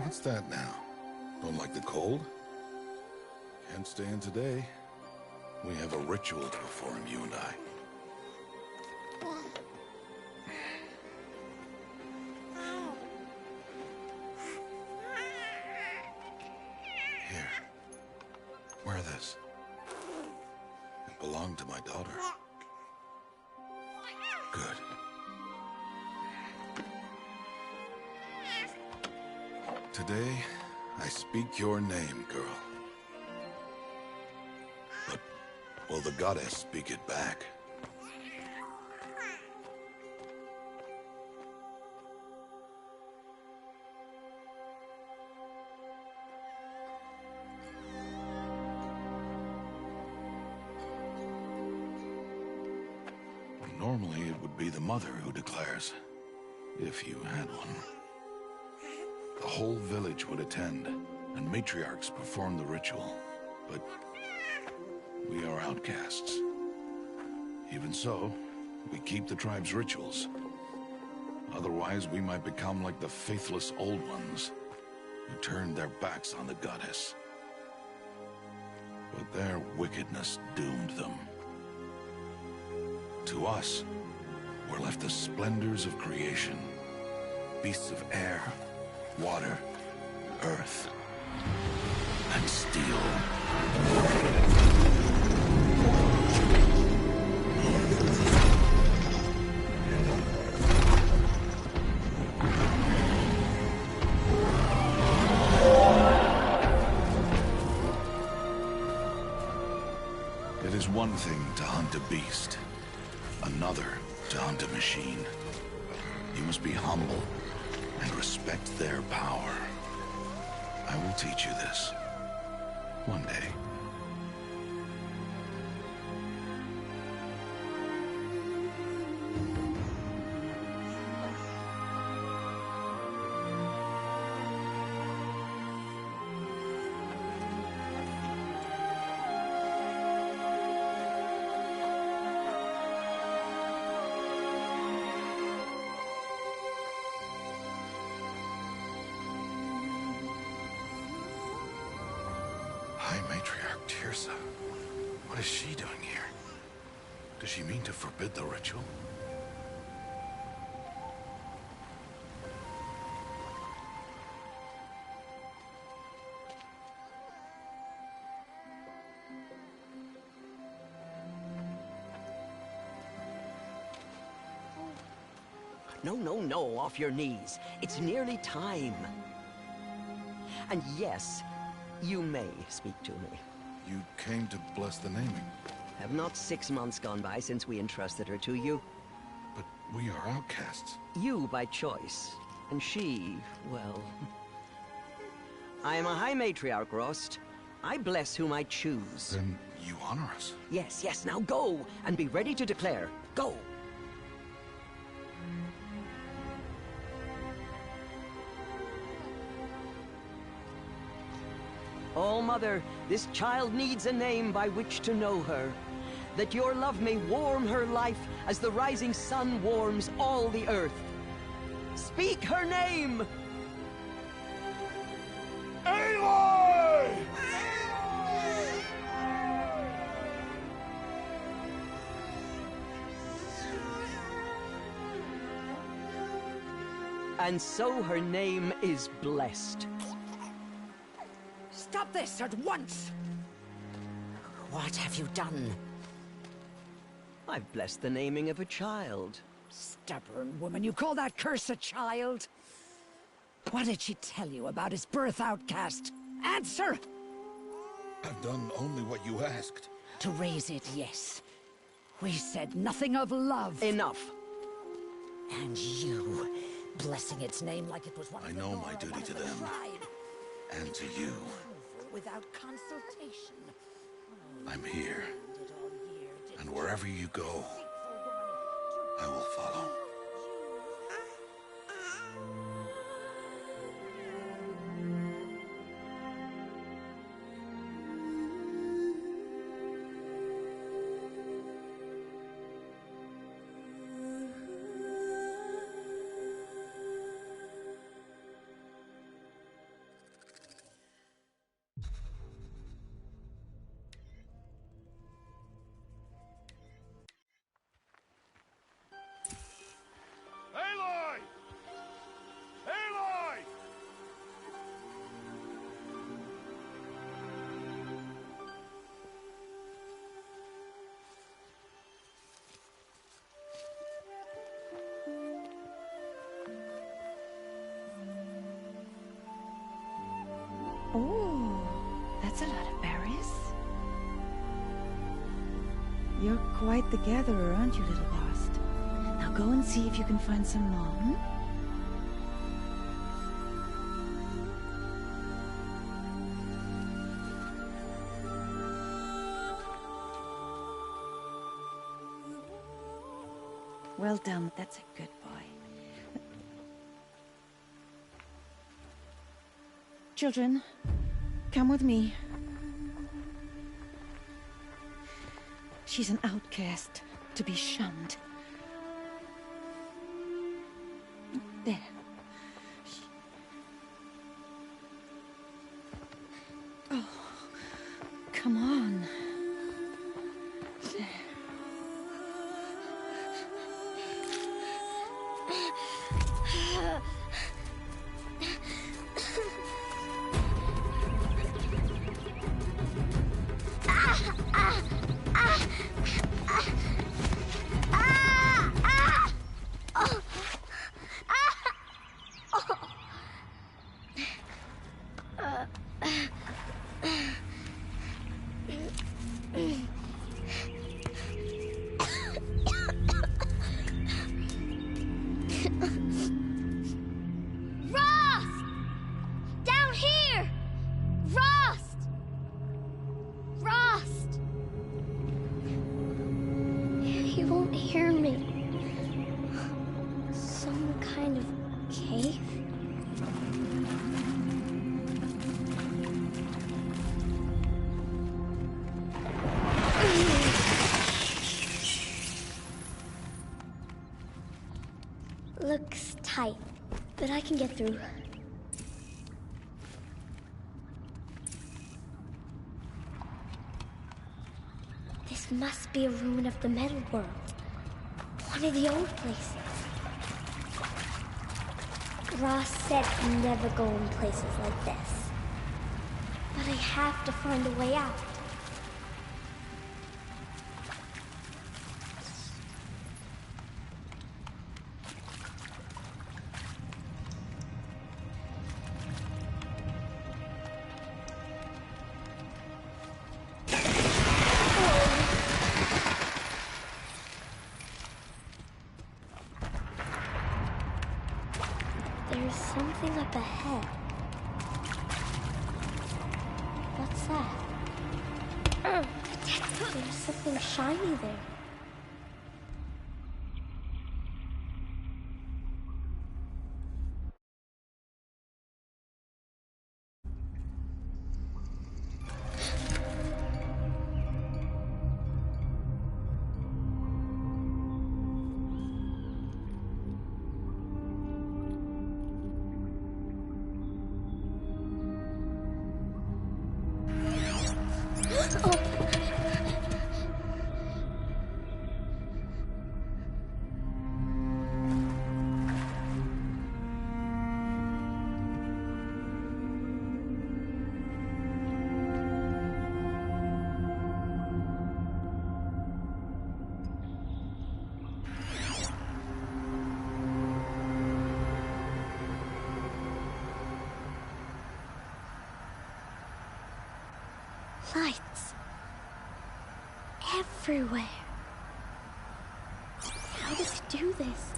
What's that now? Don't like the cold? Can't stay in today. We have a ritual to perform, you and I. Here. Wear this. It belonged to my daughter. Good. Today, I speak your name, girl. But will the goddess speak it back? Normally, it would be the mother who declares, if you had one. The whole village would attend, and matriarchs perform the ritual. But we are outcasts. Even so, we keep the tribe's rituals. Otherwise, we might become like the faithless old ones, who turned their backs on the goddess. But their wickedness doomed them. To us, were left the splendors of creation, beasts of air, water, earth, and steel. It is one thing to hunt a beast, another to hunt a machine. You must be humble and respect their power. I will teach you this. One day. High Matriarch Tirsa. What is she doing here? Does she mean to forbid the ritual? No, off your knees. It's nearly time. And yes, you may speak to me. You came to bless the naming. Have not 6 months gone by since we entrusted her to you? But we are outcasts. You by choice, and she, well... I am a High Matriarch, Rost. I bless whom I choose. Then you honor us. Yes, now go, and be ready to declare. Go! Oh, Mother, this child needs a name by which to know her. That your love may warm her life as the rising sun warms all the earth. Speak her name! Aloy! And so her name is blessed. Stop this at once! What have you done? I've blessed the naming of a child. Stubborn woman, you call that curse a child? What did she tell you about his birth, outcast? Answer! I've done only what you asked. To raise it, yes. We said nothing of love. Enough. And you, blessing its name like it was one I of the know Nora, my duty one of to the them. tribe. And to you. Without consultation. I'm here. Did all year, did And wherever you go, I will follow. You're quite the gatherer, aren't you, little Bast? Now go and see if you can find some more, hmm? Well done, that's a good boy. Children, come with me. She's an outcast, to be shunned. There. Oh, come on. There. Looks tight, but I can get through. This must be a ruin of the metal world. One of the old places. Ross said never go in places like this. But I have to find a way out. There's something up ahead. What's that? There's something shiny there. Lights. Everywhere. How does he do this?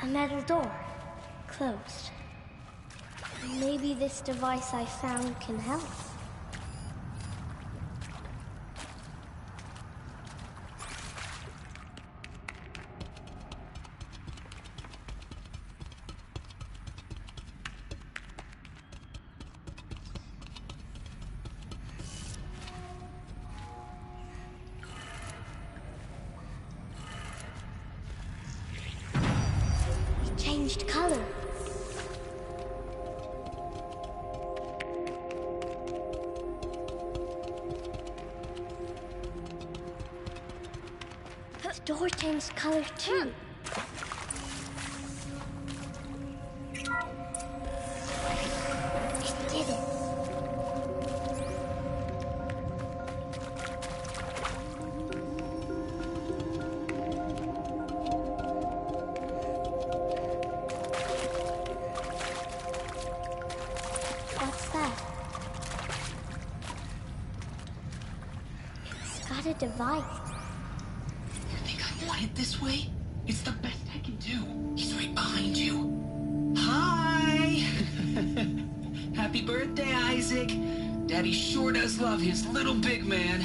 A metal door. Closed. Maybe this device I found can help. Changed color. The door changed color too. It did it. a device. You think I want it this way? It's the best I can do. He's right behind you. Hi! Happy birthday, Isaac. Daddy sure does love his little big man.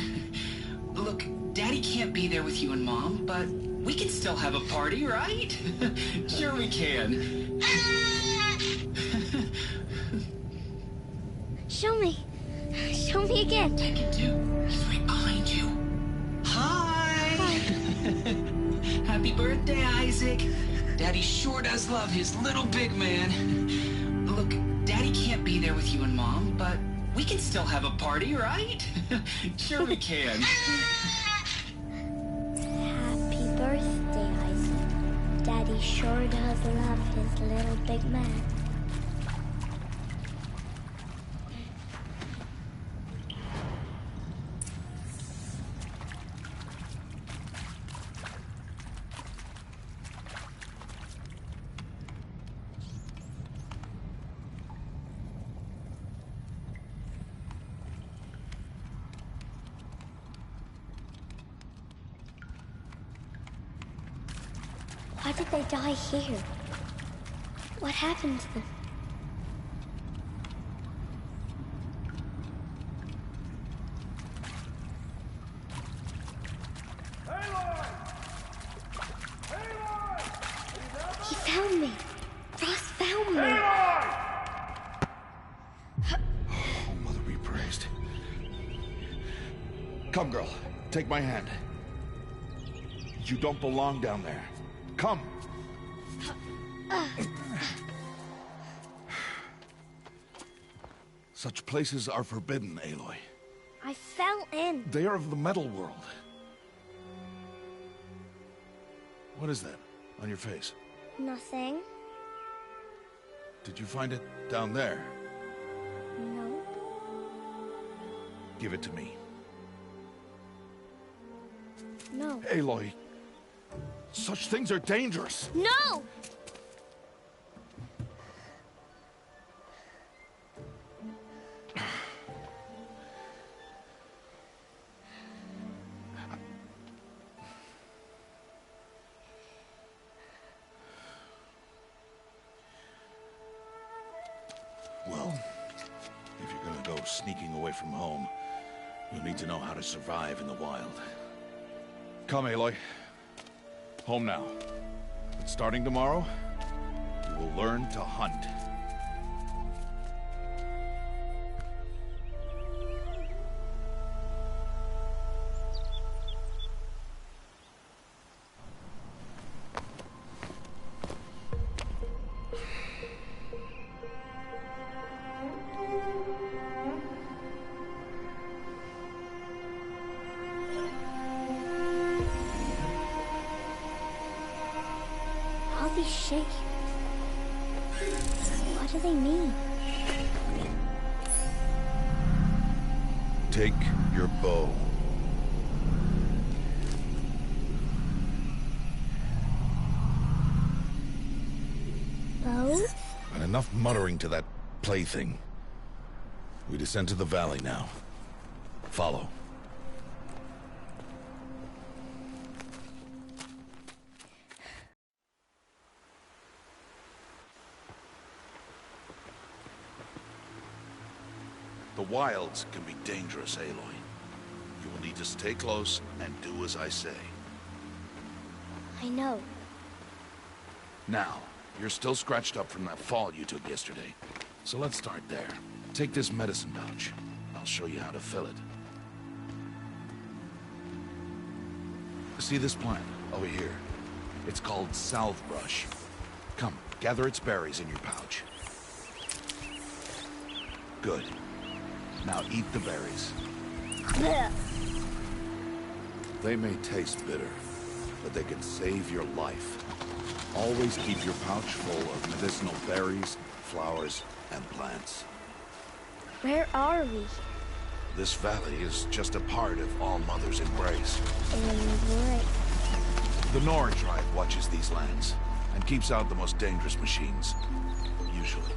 Look, Daddy can't be there with you and Mom, but we can still have a party, right? Sure we can. Show me. Show me again. I can do. He's right behind you. Hi! Happy birthday, Isaac. Daddy sure does love his little big man. Look, Daddy can't be there with you and Mom, but we can still have a party, right? Sure we can. Happy birthday, Isaac. Daddy sure does love his little big man. Why did they die here? What happened to them? He found me. Ross found me. Oh, Mother be praised. Come, girl. Take my hand. You don't belong down there. Come. Such places are forbidden, Aloy. I fell in. They are of the metal world. What is that on your face? Nothing. Did you find it down there? No. Give it to me. No. Aloy, such things are dangerous. No! Well, if you're gonna go sneaking away from home, you'll need to know how to survive in the wild. Come, Aloy. Home now. But starting tomorrow, you will learn to hunt. All these shapes. What do they mean? Take your bow. Bow? And enough muttering to that plaything. We descend to the valley now. Follow. The wilds can be dangerous, Aloy. You will need to stay close and do as I say. I know. Now, you're still scratched up from that fall you took yesterday. So let's start there. Take this medicine pouch. I'll show you how to fill it. See this plant over here? It's called salvebrush. Come, gather its berries in your pouch. Good. Now eat the berries. Blech. They may taste bitter, but they can save your life. Always keep your pouch full of medicinal berries, flowers, and plants. Where are we? This valley is just a part of All Mother's embrace. Embrace. The Nora tribe watches these lands and keeps out the most dangerous machines, usually.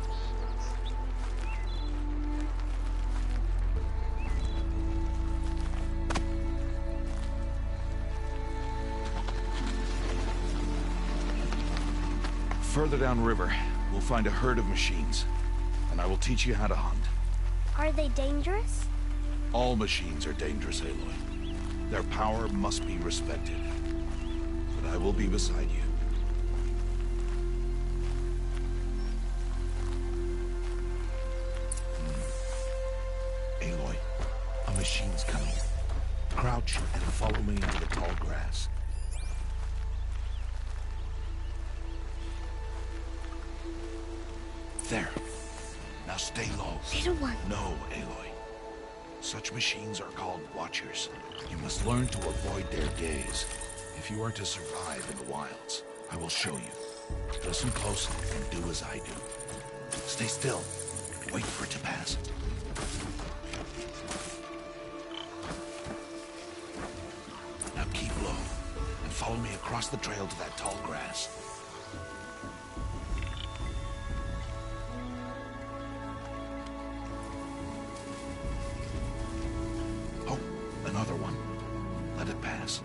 Further downriver, we'll find a herd of machines, and I will teach you how to hunt. Are they dangerous? All machines are dangerous, Aloy. Their power must be respected. But I will be beside you. Aloy, a machine's coming. Crouch and follow me into the tall grass. There. Now stay low. Little one. No, Aloy. Such machines are called Watchers. You must learn to avoid their gaze if you are to survive in the wilds. I will show you. Listen close and do as I do. Stay still. Wait for it to pass. Now keep low and follow me across the trail to that tall grass. Oh, another one. Let it pass.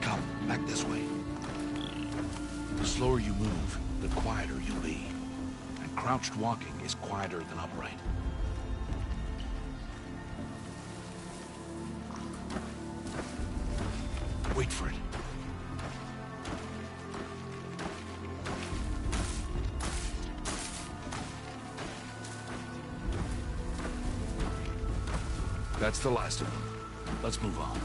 Come, back this way. The slower you move, the quieter you'll be. And crouched walking is quieter than upright. Wait for it. That's the last of them. Let's move on.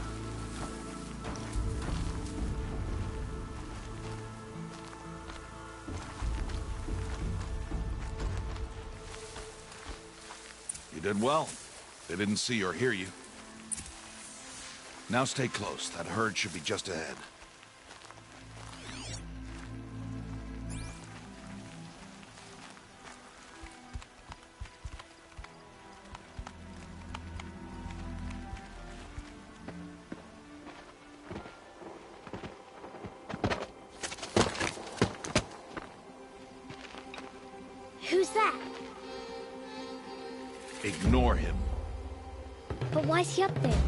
You did well. They didn't see or hear you. Now stay close. That herd should be just ahead. Who's that? Ignore him. But why's he up there?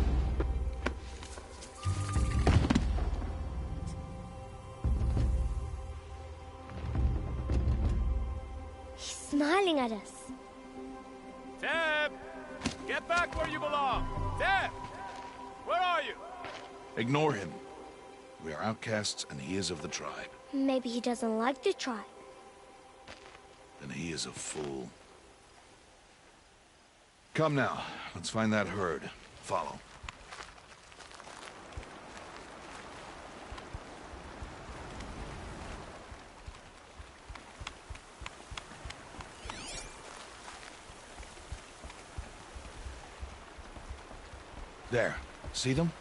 He's smiling at us. Teb! Get back where you belong! Teb! Where are you? Ignore him. We are outcasts, and he is of the tribe. Maybe he doesn't like the tribe. Then he is a fool. Come now, let's find that herd. Follow. There. See them?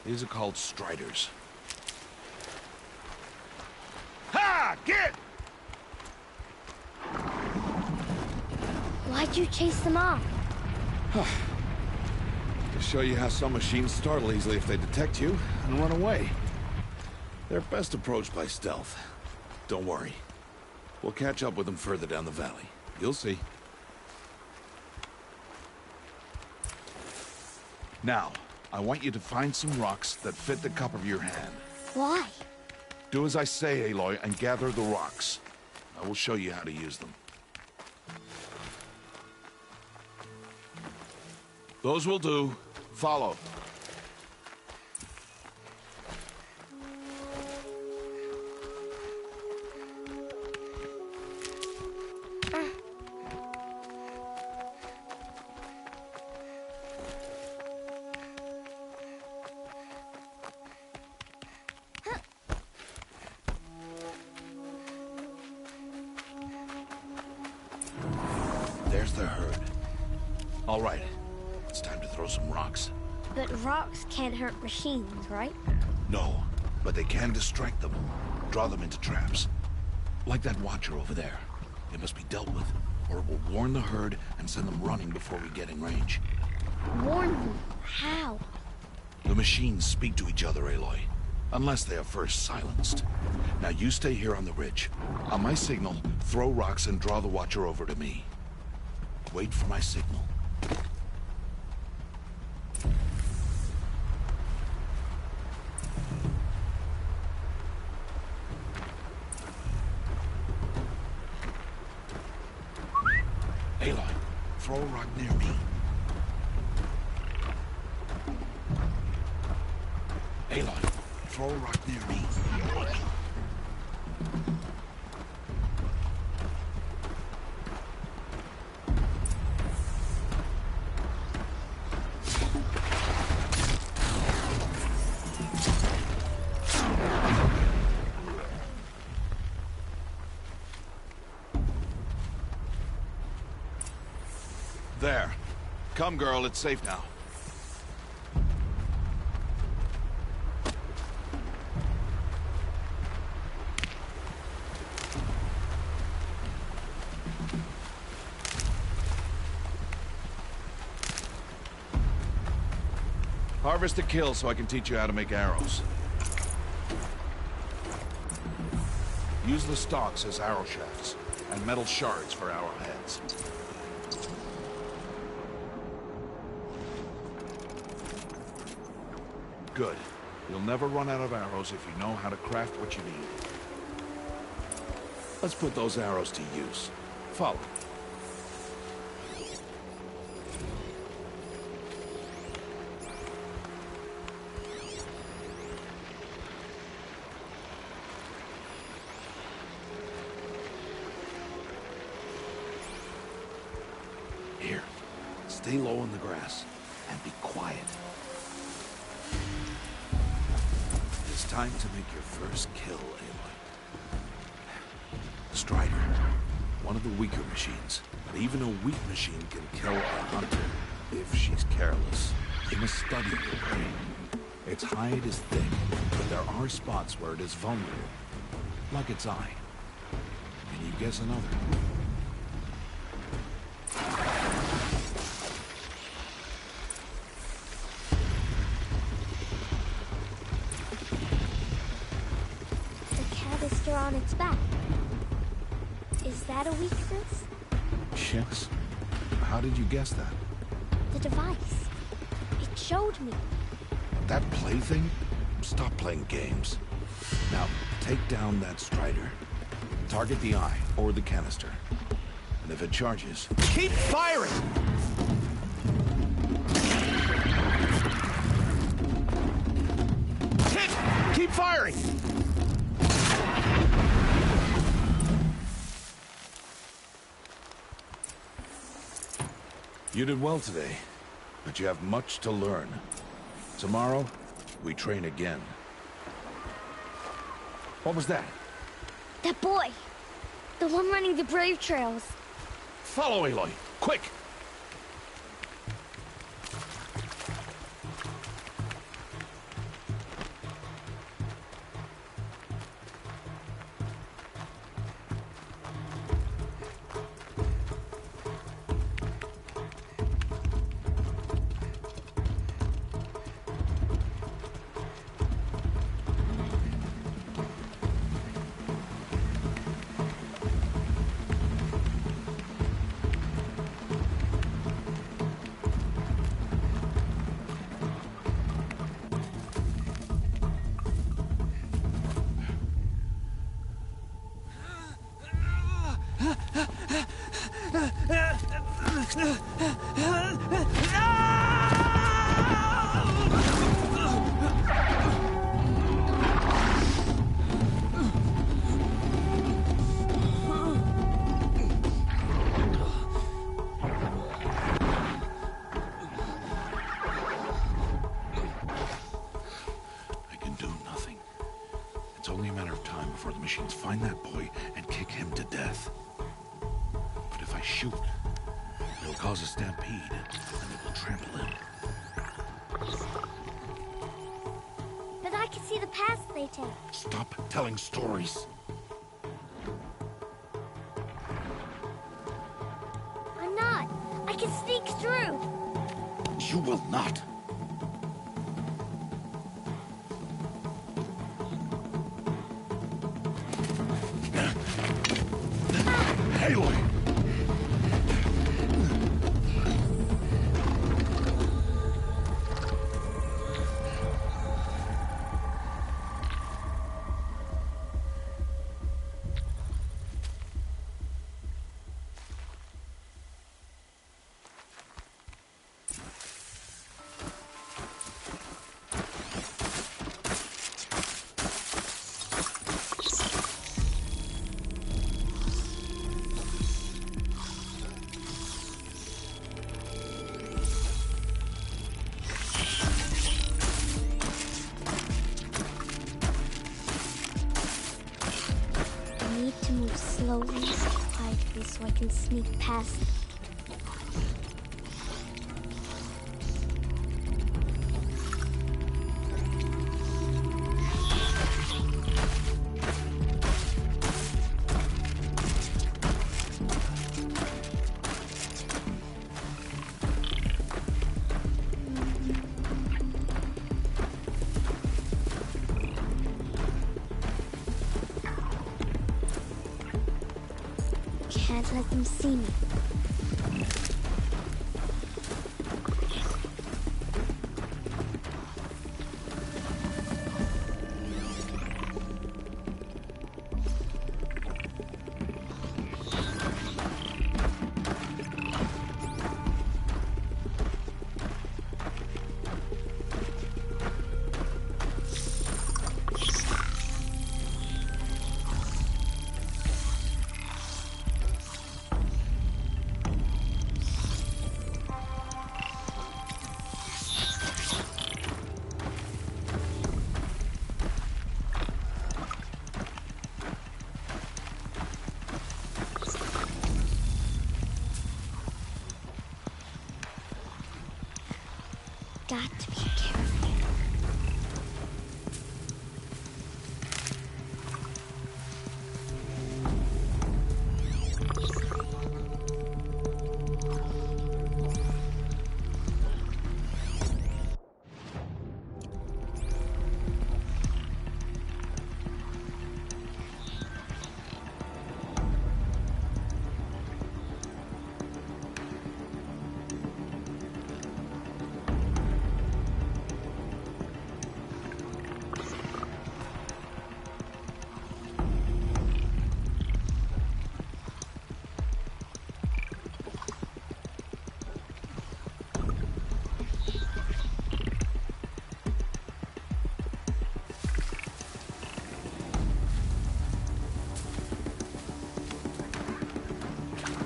These are called striders. Ha! Get! Why'd you chase them off? To show you how some machines startle easily if they detect you and run away. They're best approached by stealth. Don't worry. We'll catch up with them further down the valley. You'll see. Now, I want you to find some rocks that fit the cup of your hand. Why? Do as I say, Aloy, and gather the rocks. I will show you how to use them. Those will do. Follow. There's the herd. All right. It's time to throw some rocks. But rocks can't hurt machines, right? No, but they can distract them. Draw them into traps. Like that watcher over there. It must be dealt with, or it will warn the herd and send them running before we get in range. Warn them? How? The machines speak to each other, Aloy. Unless they are first silenced. Now you stay here on the ridge. On my signal, throw rocks and draw the watcher over to me. Wait for my signal. throw a rock near me. Aloy, throw a rock near me. There. Come, girl, it's safe now. Harvest a kill so I can teach you how to make arrows. Use the stalks as arrow shafts, and metal shards for arrowheads. Good. You'll never run out of arrows if you know how to craft what you need. Let's put those arrows to use. Follow. Here. Stay low in the grass and be quiet. It's time to make your first kill, Aloy. Strider. One of the weaker machines. But even a weak machine can kill a hunter if she's careless. You must study your prey. Its hide is thick, but there are spots where it is vulnerable. Like its eye. Can you guess another? On its back. Is that a weakness? Yes. How did you guess that? The device. It showed me. That plaything? Stop playing games. Now, take down that Strider. Target the eye, or the canister. And if it charges, keep firing! Hit! Keep firing! You did well today, but you have much to learn. Tomorrow, we train again. What was that? That boy! The one running the brave trails. Follow Aloy, quick! It's only a matter of time before the machines find that boy and kick him to death. But if I shoot, it'll cause a stampede, and it will trample him. But I can see the paths they take. Stop telling stories. I'm not. I can sneak through. You will not. Aloy! slowly, quietly, so I can sneak past them. Can't let them see me. Got to be careful.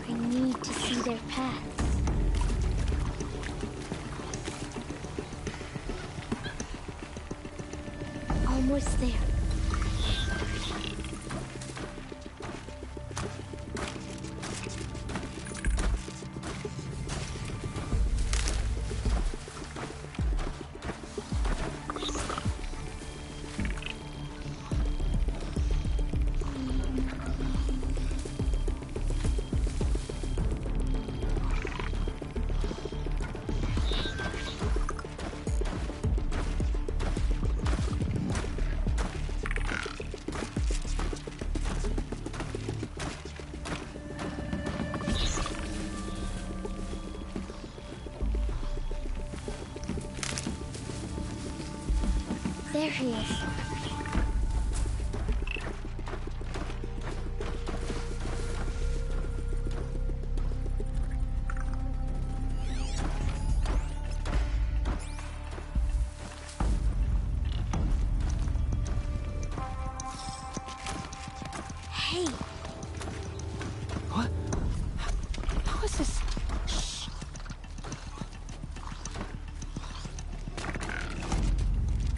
I need to see their paths. Almost there. There he is. Hey. What? How is this? Shh.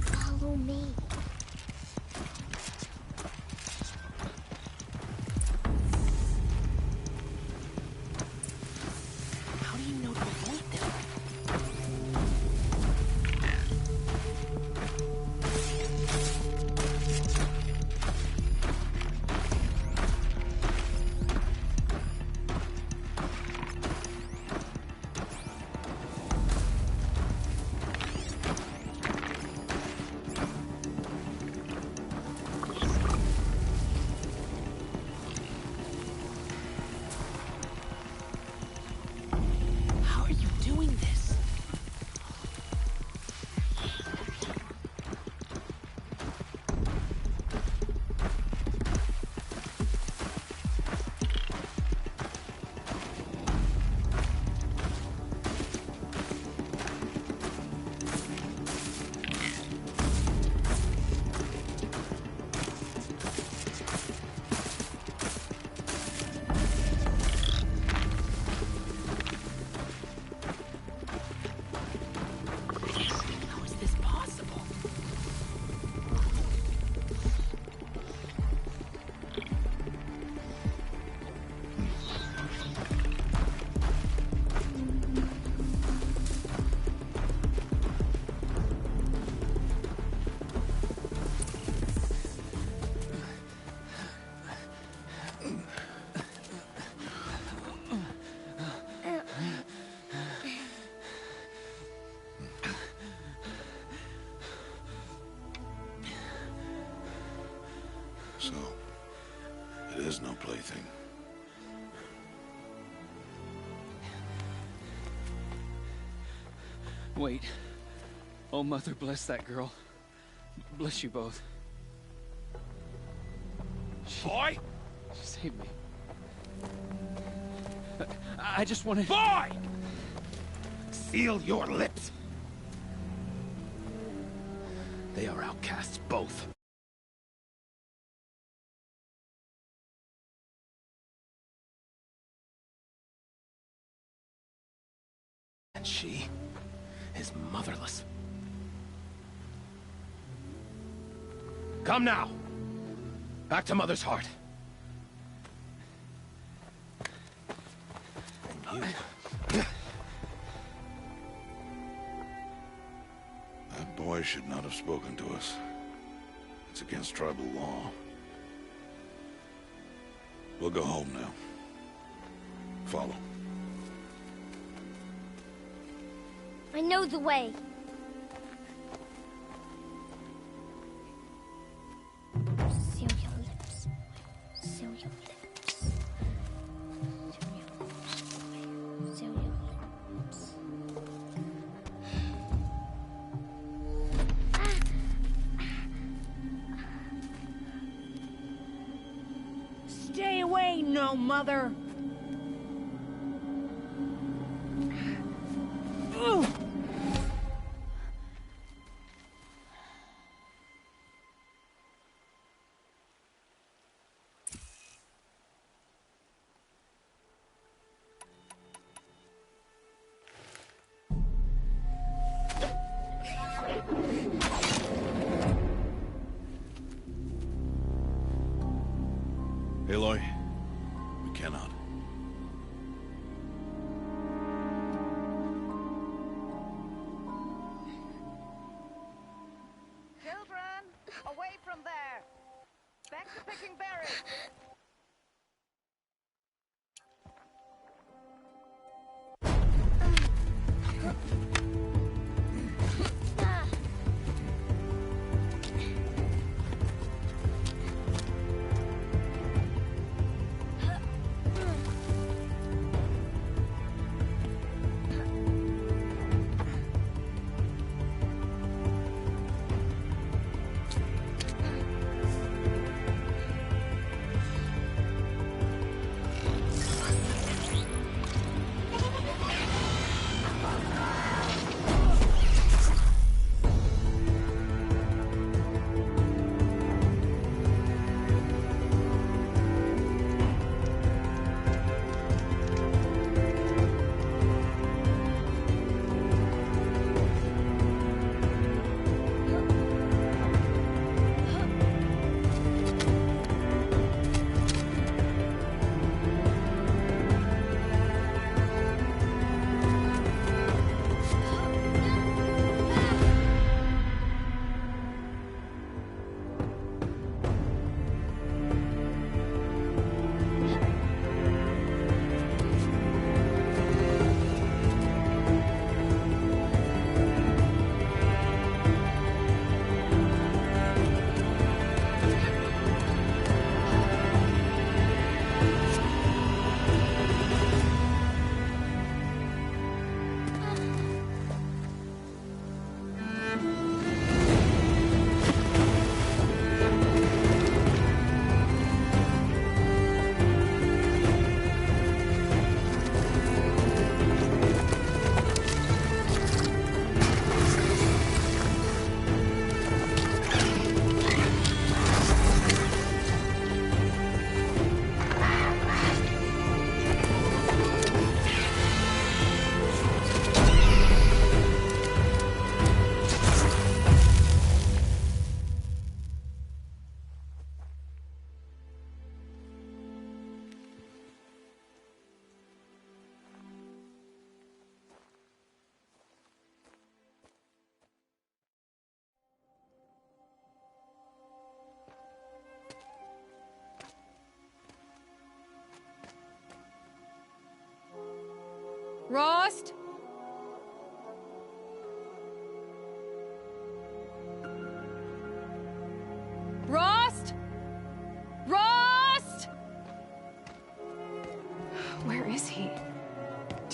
Follow me. How do you know to avoid them? everything. Wait. Oh, Mother, bless that girl. Bless you both. Boy! She saved me. I just wanted... Boy! Seal your lips! They are outcasts, both. And she is motherless. Come now! Back to Mother's heart. And you... That boy should not have spoken to us. It's against tribal law. We'll go home now. Follow. I know the way. Seal your lips. Seal your lips. Seal your lips. Seal your lips. Stay away, no mother! Ugh. Aloy, we cannot. Children, away from there. Back to picking berries.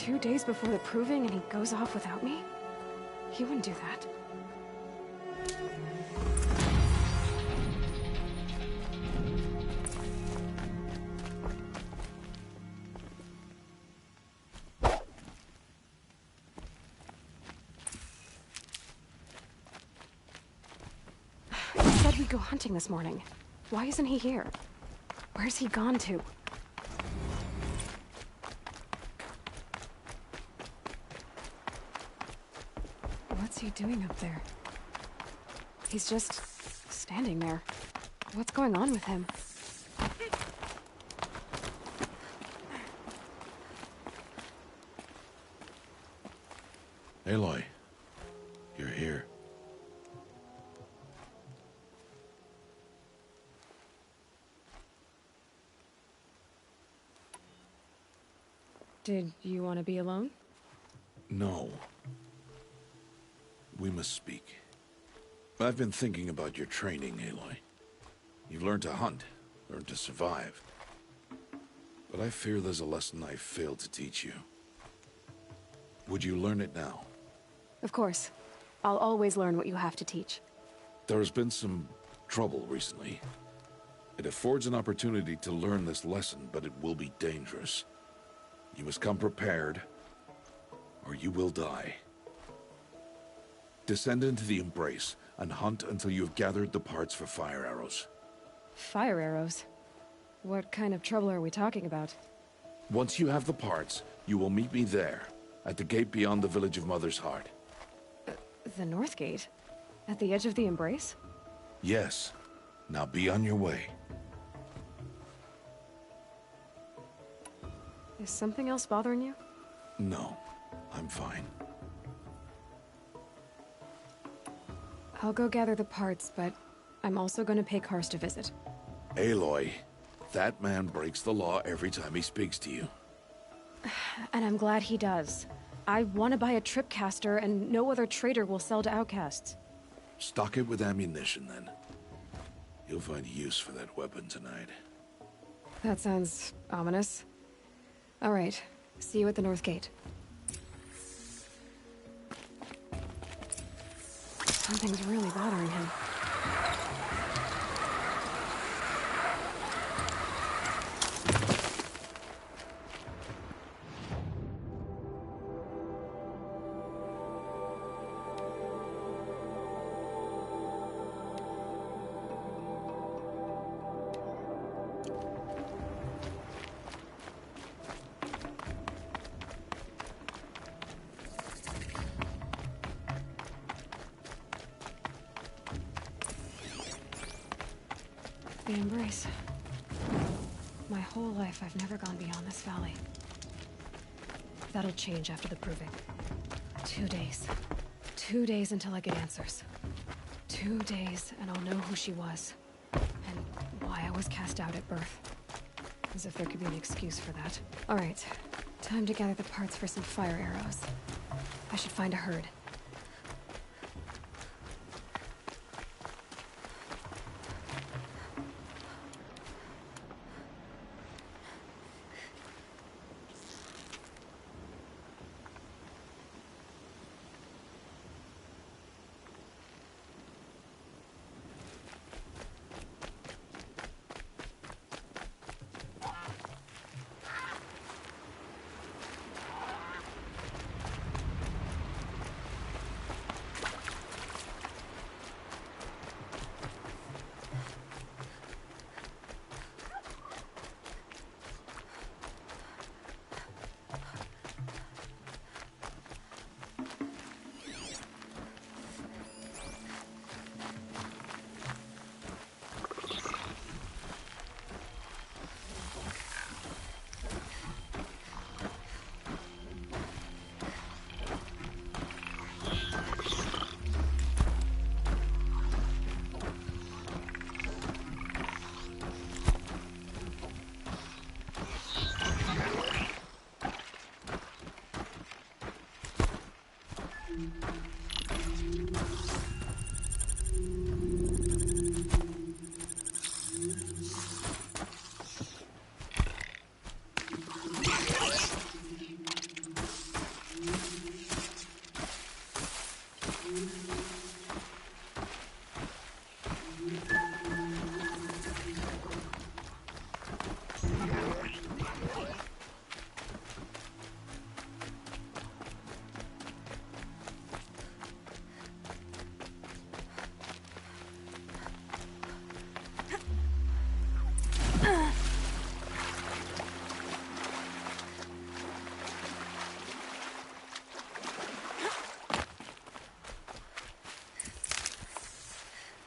2 days before the proving and he goes off without me? He wouldn't do that. He said we'd go hunting this morning. Why isn't he here? Where's he gone to? What's he doing up there? He's just standing there. What's going on with him? Aloy, you're here. Did you want to be alone? No. We must speak. I've been thinking about your training, Aloy. You've learned to hunt, learned to survive. But I fear there's a lesson I failed to teach you. Would you learn it now? Of course. I'll always learn what you have to teach. There has been some trouble recently. It affords an opportunity to learn this lesson, but it will be dangerous. You must come prepared, or you will die. Descend into the Embrace, and hunt until you have gathered the parts for fire arrows. Fire arrows? What kind of trouble are we talking about? Once you have the parts, you will meet me there, at the gate beyond the village of Mother's Heart. The North Gate? At the edge of the Embrace? Yes. Now be on your way. Is something else bothering you? No, I'm fine. I'll go gather the parts, but I'm also going to pay Karst a visit. Aloy, that man breaks the law every time he speaks to you. And I'm glad he does. I want to buy a tripcaster, and no other trader will sell to outcasts. Stock it with ammunition, then. You'll find use for that weapon tonight. That sounds ominous. All right. See you at the North Gate. Something's really bothering him. The Embrace. My whole life, I've never gone beyond this valley. That'll change after the proving. 2 days. 2 days until I get answers. 2 days, and I'll know who she was. And why I was cast out at birth. As if there could be an excuse for that. All right. Time to gather the parts for some fire arrows. I should find a herd.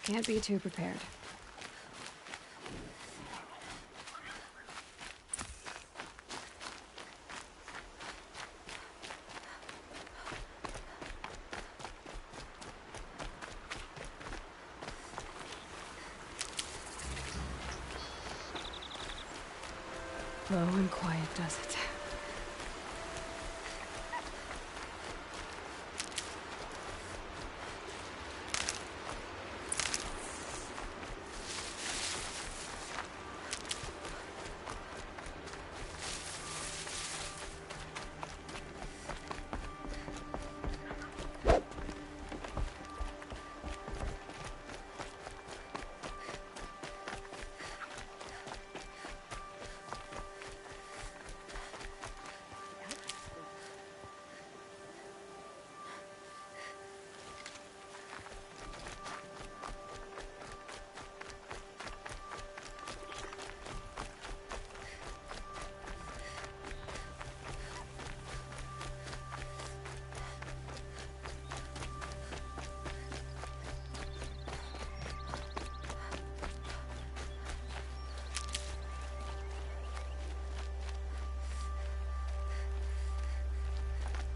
Can't be too prepared. Low and quiet does it.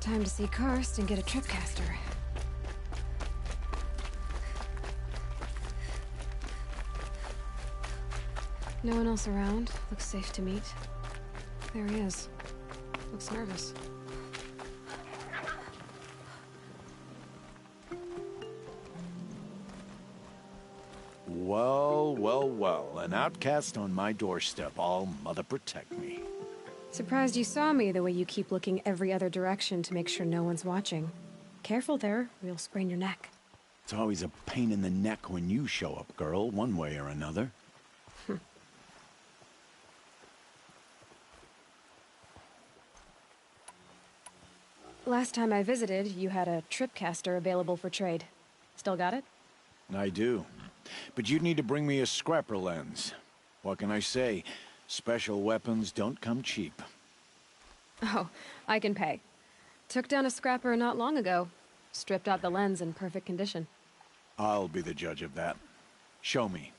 Time to see Karst and get a tripcaster. No one else around. Looks safe to meet. There he is. Looks nervous. Well, well, well. An outcast on my doorstep. All mother protect me. Surprised you saw me the way you keep looking every other direction to make sure no one's watching. Careful there, or you'll sprain your neck. It's always a pain in the neck when you show up, girl, one way or another. Last time I visited, you had a tripcaster available for trade. Still got it? I do. But you'd need to bring me a scrapper lens. What can I say? Special weapons don't come cheap. Oh, I can pay. Took down a scrapper not long ago. Stripped out the lens in perfect condition. I'll be the judge of that. Show me.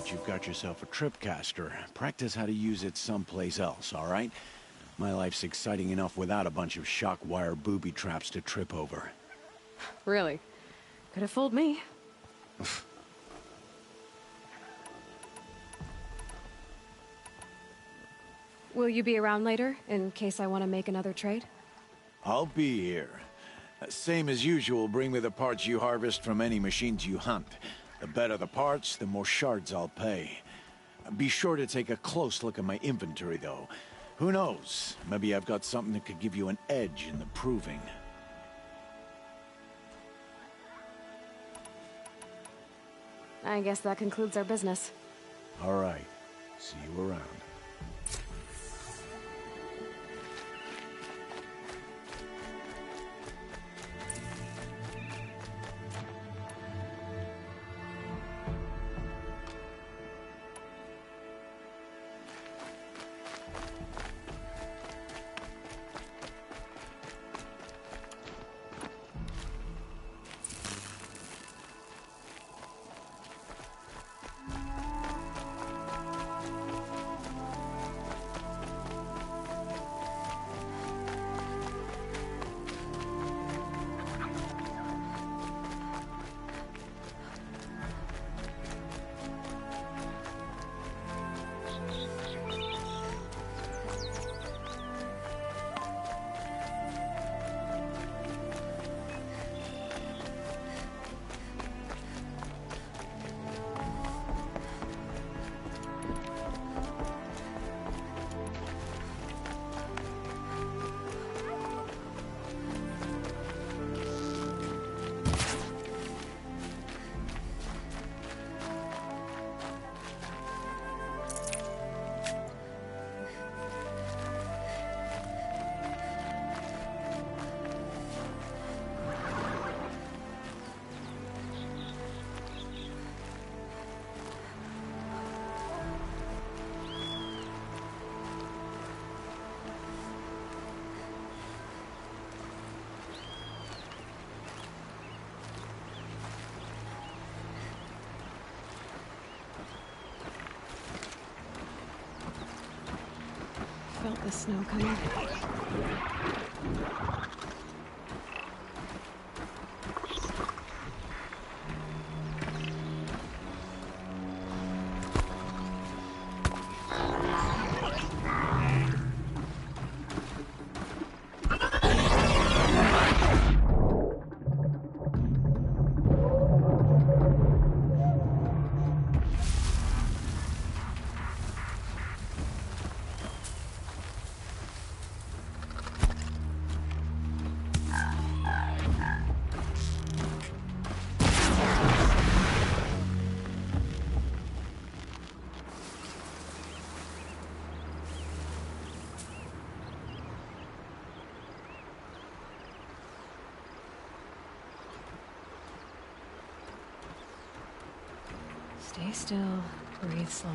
You've got yourself a tripcaster. Practice how to use it someplace else, all right? My life's exciting enough without a bunch of shock wire booby traps to trip over. Really? Could have fooled me. Will you be around later, in case I want to make another trade? I'll be here. Same as usual, bring me the parts you harvest from any machines you hunt. The better the parts, the more shards I'll pay. Be sure to take a close look at my inventory, though. Who knows? Maybe I've got something that could give you an edge in the proving. I guess that concludes our business. All right. See you around. The snow coming. Stay still, breathe slow.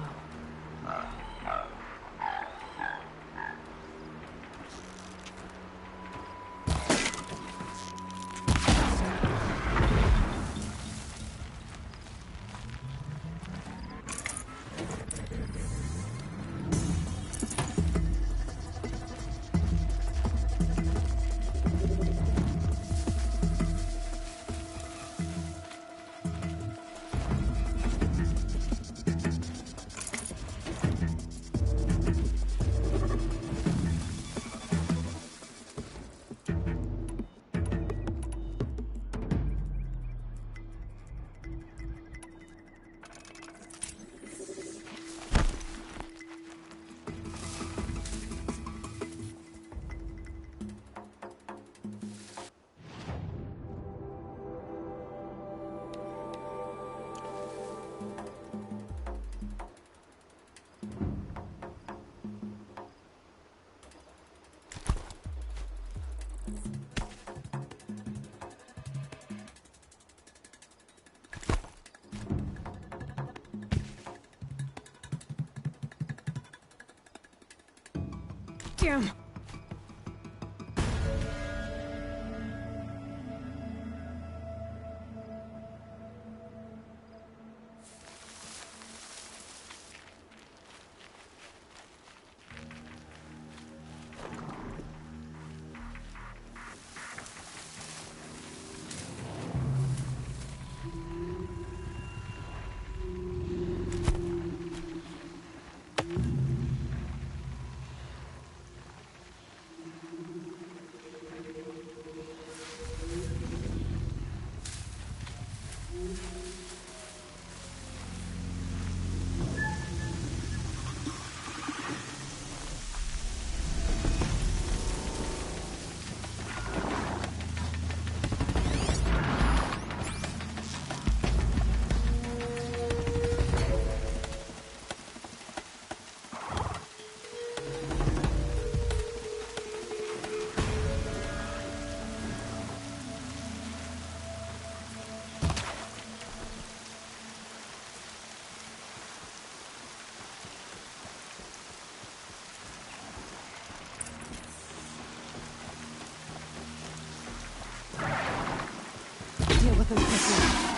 Damn! Deal with them quickly.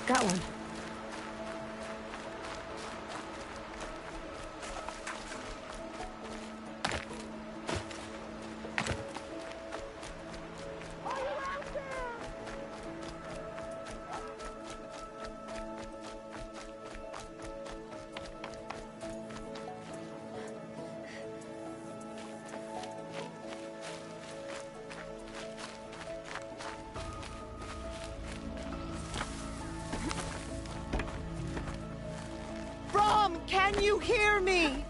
Got one. Can you hear me?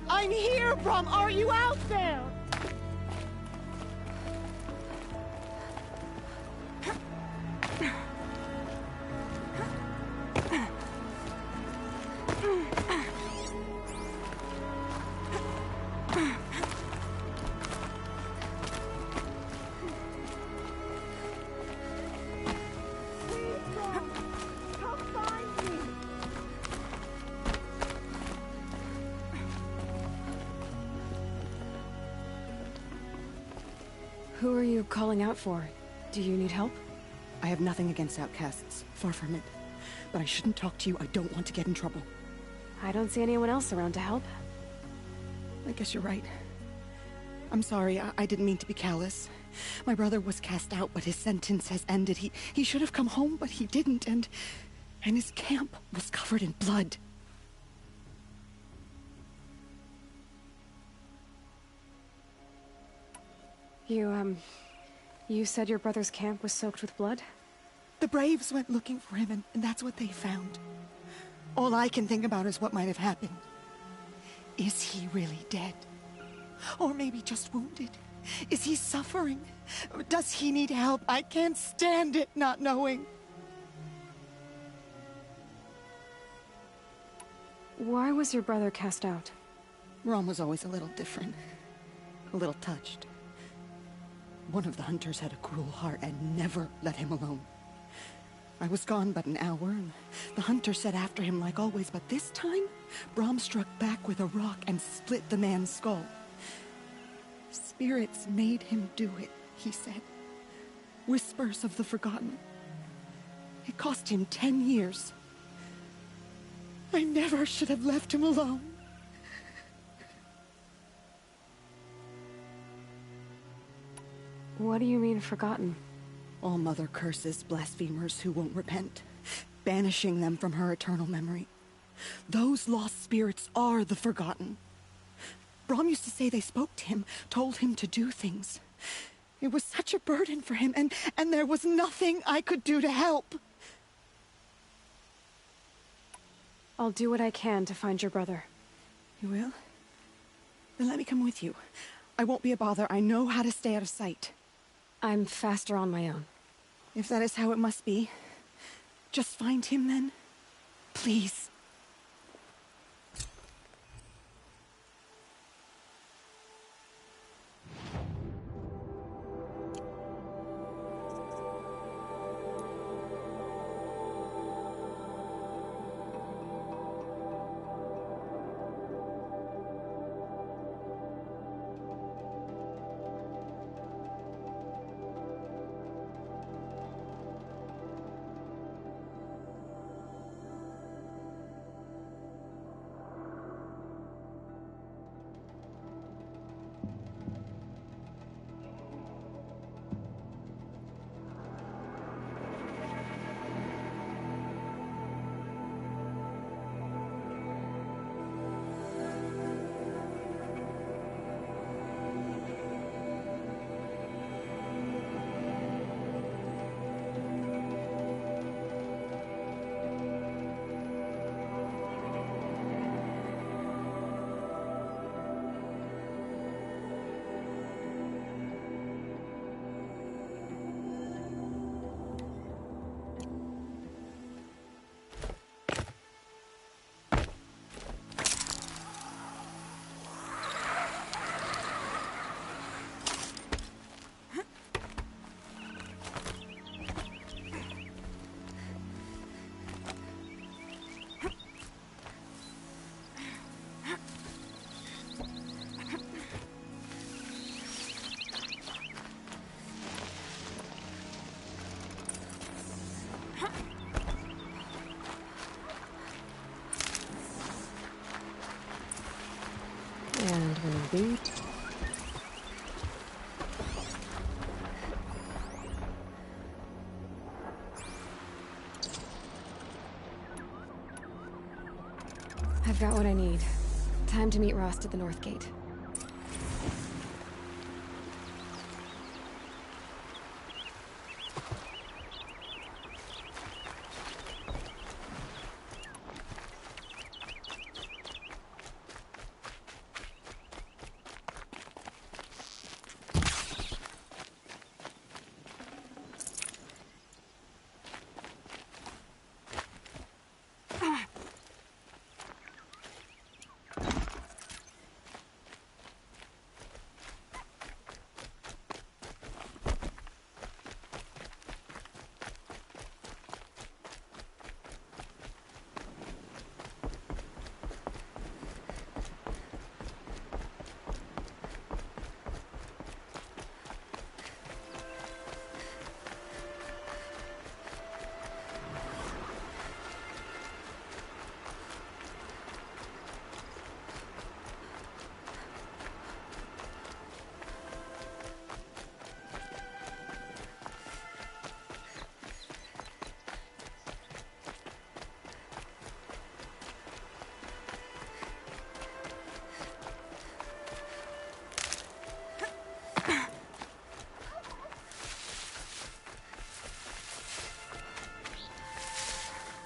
I'm here, Brom! Are you out there? Who are you calling out for? Do you need help? I have nothing against outcasts. Far from it. But I shouldn't talk to you. I don't want to get in trouble. I don't see anyone else around to help. I guess you're right. I'm sorry. I didn't mean to be callous. My brother was cast out, but his sentence has ended. He should have come home, but he didn't, and his camp was covered in blood. You said your brother's camp was soaked with blood? The Braves went looking for him, and that's what they found. All I can think about is what might have happened. Is he really dead? Or maybe just wounded? Is he suffering? Does he need help? I can't stand it not knowing. Why was your brother cast out? Rom was always a little different. A little touched. One of the hunters had a cruel heart and never let him alone. I was gone but an hour, and the hunter set after him like always, but this time, Brom struck back with a rock and split the man's skull. Spirits made him do it, he said. Whispers of the forgotten. It cost him 10 years. I never should have left him alone. What do you mean, forgotten? All Mother curses blasphemers who won't repent, banishing them from her eternal memory. Those lost spirits are the forgotten. Brom used to say they spoke to him, told him to do things. It was such a burden for him, and there was nothing I could do to help. I'll do what I can to find your brother. You will? Then let me come with you. I won't be a bother. I know how to stay out of sight. I'm faster on my own. If that is how it must be, just find him then. Please. boot. I've got what I need. Time to meet Rost at the North Gate.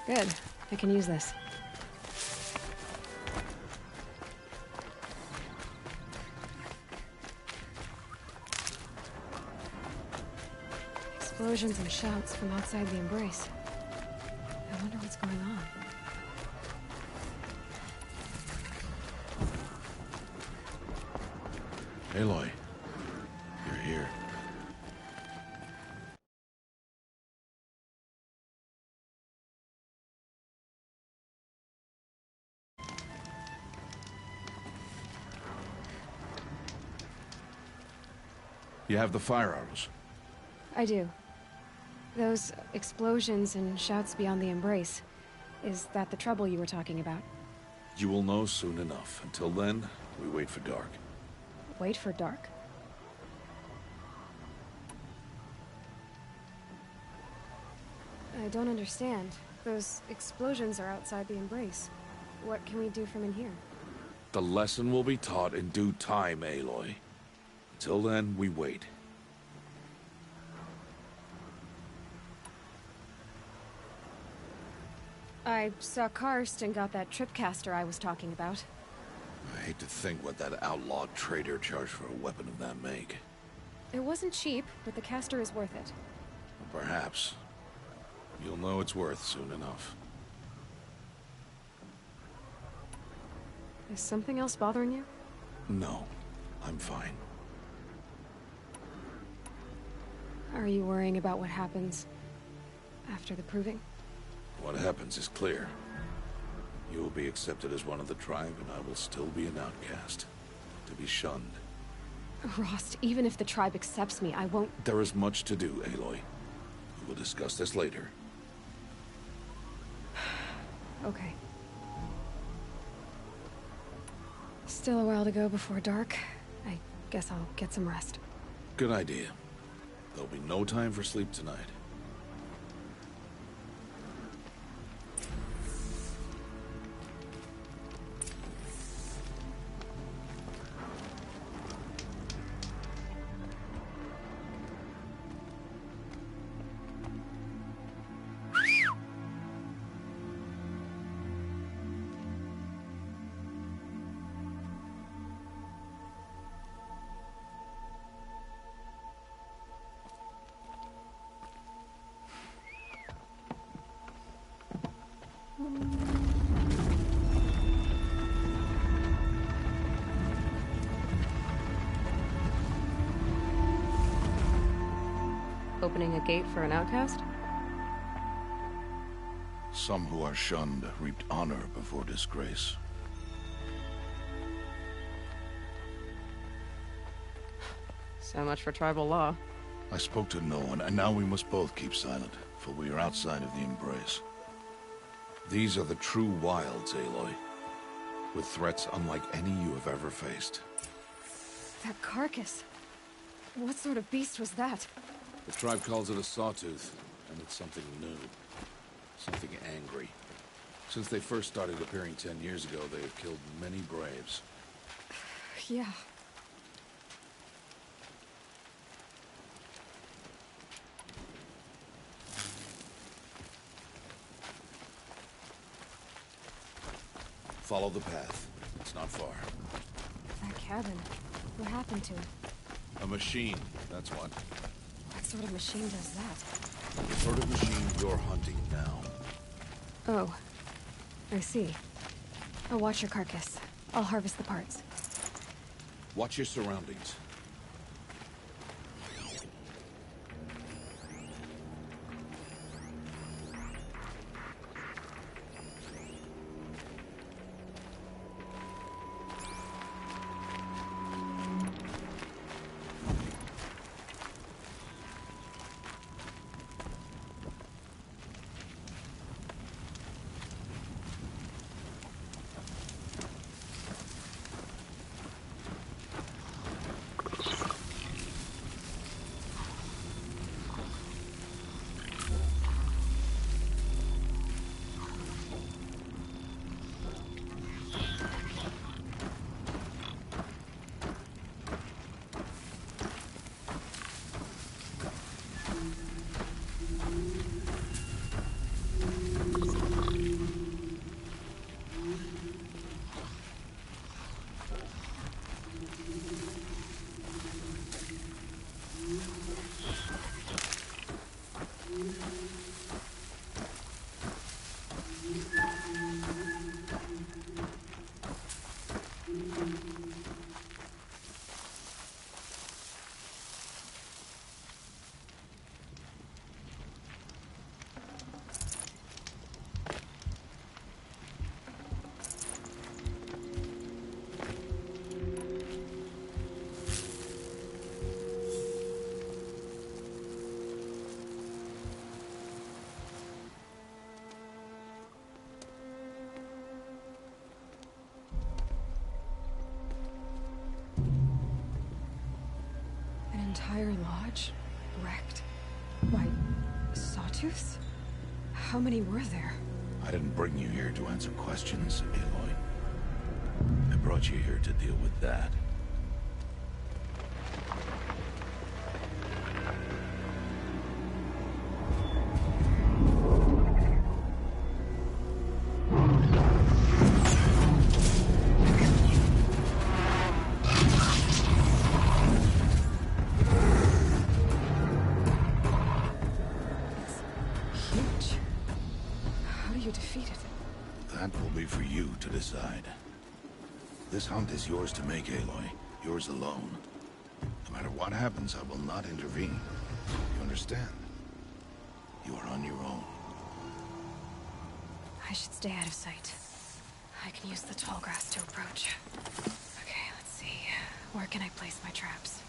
Good. I can use this. Explosions and shouts from outside the embrace. I wonder what's going on. Aloy, you're here. You have the fire arrows. I do. Those explosions and shouts beyond the embrace. Is that the trouble you were talking about? You will know soon enough. Until then, we wait for dark. Wait for dark? I don't understand. Those explosions are outside the embrace. What can we do from in here? The lesson will be taught in due time, Aloy. Until then, we wait. I saw Karst and got that tripcaster I was talking about. I hate to think what that outlawed trader charged for a weapon of that make. It wasn't cheap, but the caster is worth it. Perhaps. You'll know it's worth soon enough. Is something else bothering you? No, I'm fine. Are you worrying about what happens after the proving? What happens is clear. You will be accepted as one of the tribe, and I will still be an outcast. To be shunned. Rost, even if the tribe accepts me, I won't... There is much to do, Aloy. We will discuss this later. Okay. Still a while to go before dark. I guess I'll get some rest. Good idea. There'll be no time for sleep tonight. Opening a gate for an outcast? Some who are shunned reaped honor before disgrace. So much for tribal law. I spoke to no one, and now we must both keep silent, for we are outside of the embrace. These are the true wilds, Aloy, with threats unlike any you have ever faced. That carcass. What sort of beast was that? The tribe calls it a sawtooth, and it's something new. Something angry. Since they first started appearing 10 years ago, they have killed many braves. Yeah. Follow the path. It's not far. That cabin. What happened to it? A machine, that's what. What sort of machine does that? The sort of machine you're hunting now. Oh. I see. I'll watch your carcass. I'll harvest the parts. Watch your surroundings. Entire lodge? Wrecked? Why, sawtooths? How many were there? I didn't bring you here to answer questions, Aloy. I brought you here to deal with that. This hunt is yours to make, Aloy. Yours alone. No matter what happens, I will not intervene. You understand? You are on your own. I should stay out of sight. I can use the tall grass to approach. Okay, let's see. Where can I place my traps?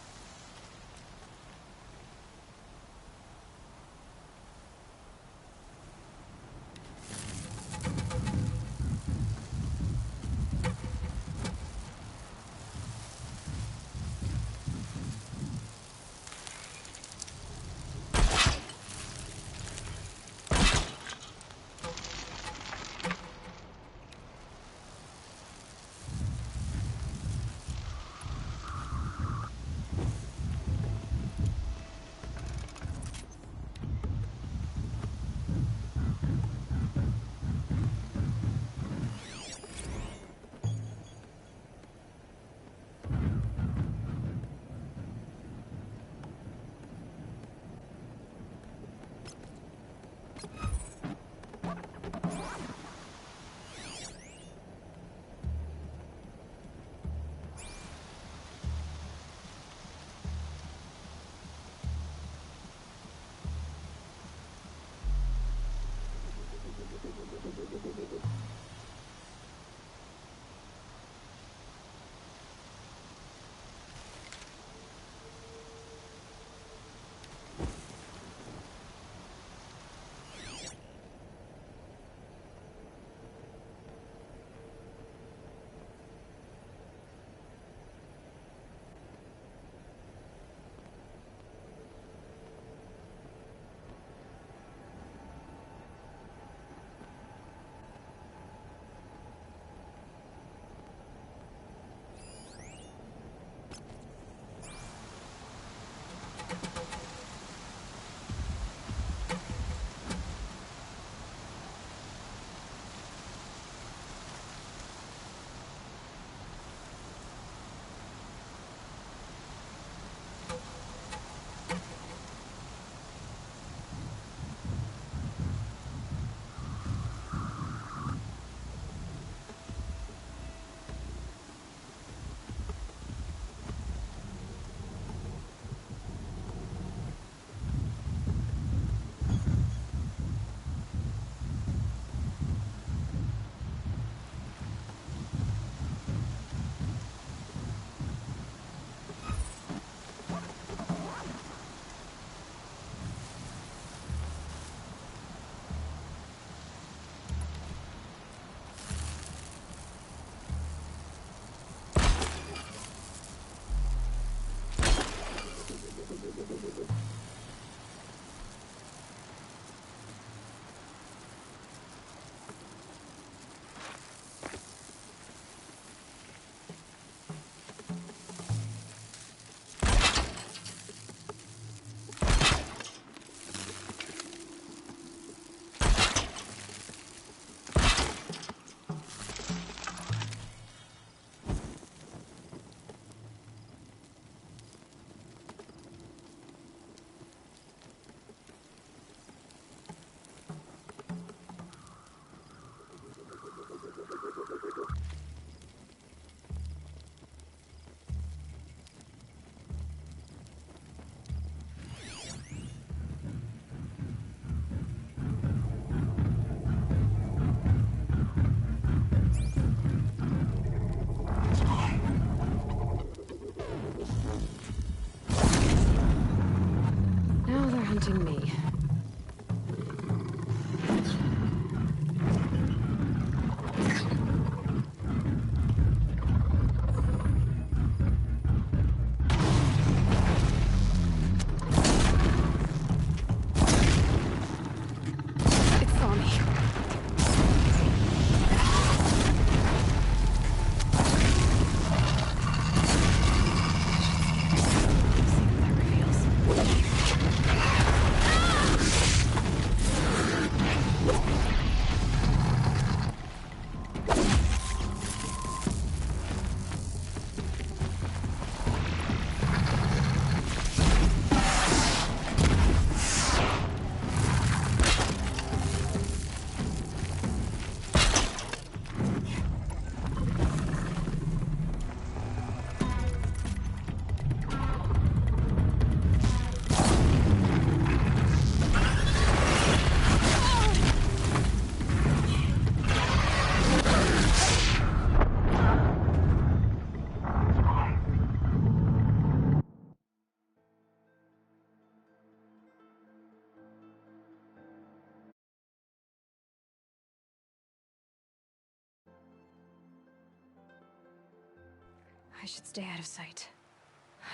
I should stay out of sight.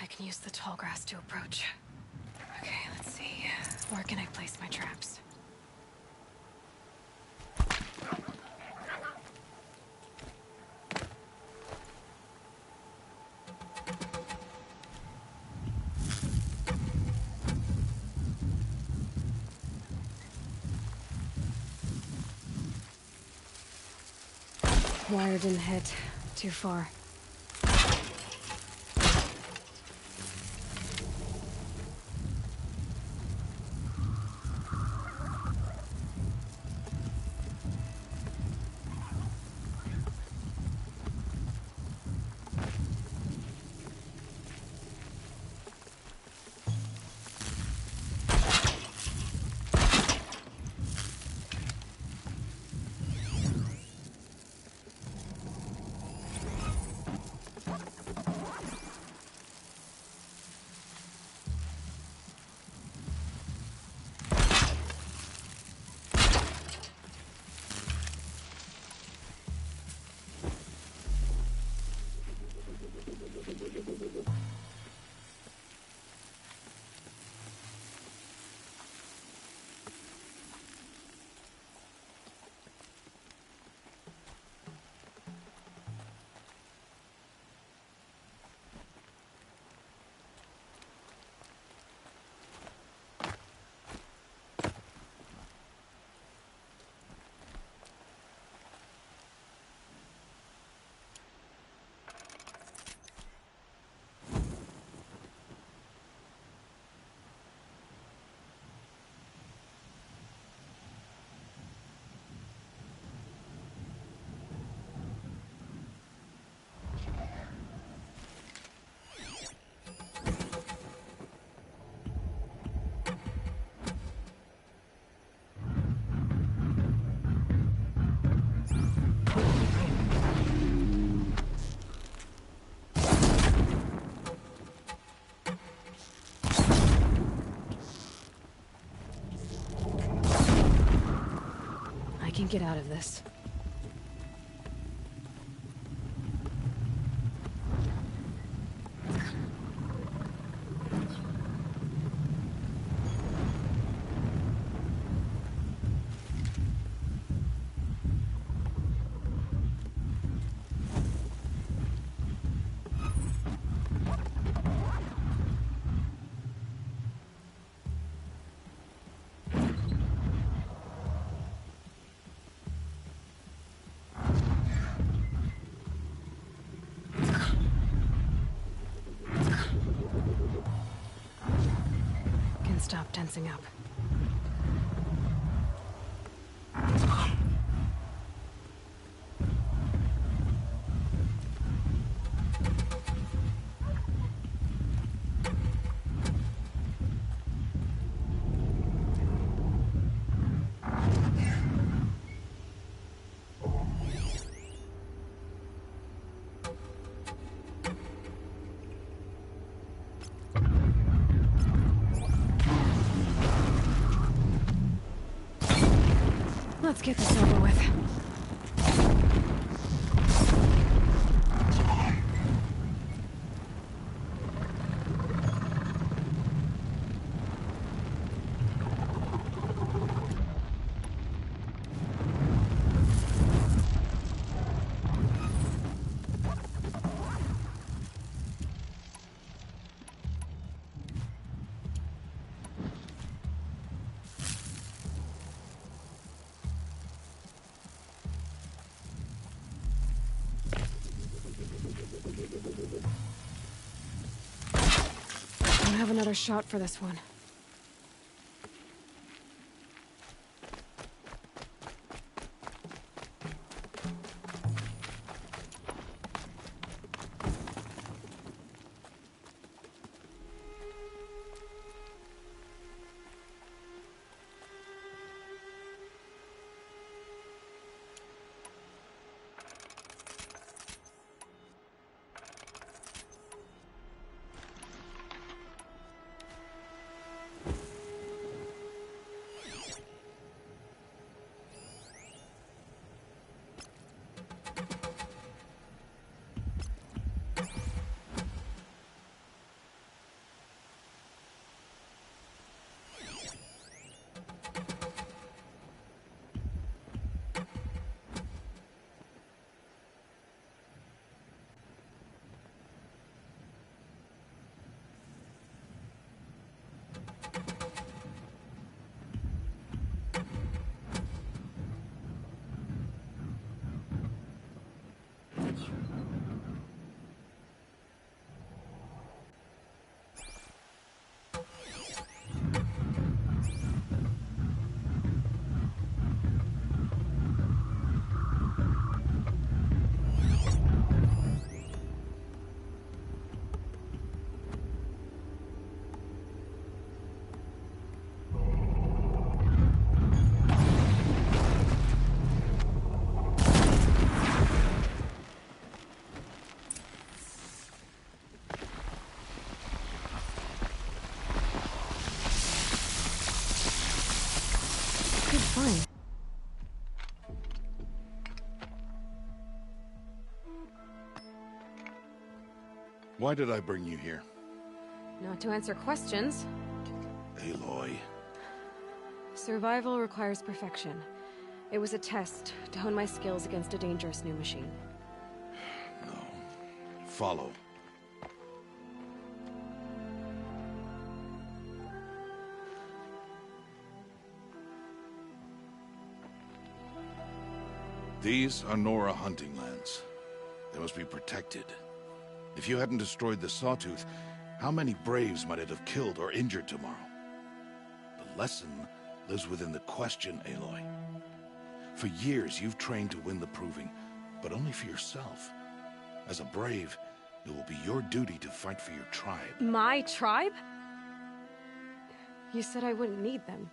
I can use the tall grass to approach. Okay, let's see. Where can I place my traps? Wire didn't hit. Too far. I can get out of this. Stop tensing up. Let's get this over with. Don't have another shot for this one. Why did I bring you here? Not to answer questions. Aloy. Survival requires perfection. It was a test to hone my skills against a dangerous new machine. No. Follow. These are Nora hunting lands. They must be protected. If you hadn't destroyed the Sawtooth, how many Braves might it have killed or injured tomorrow? The lesson lives within the question, Aloy. For years, you've trained to win the Proving, but only for yourself. As a Brave, it will be your duty to fight for your tribe. My tribe? You said I wouldn't need them.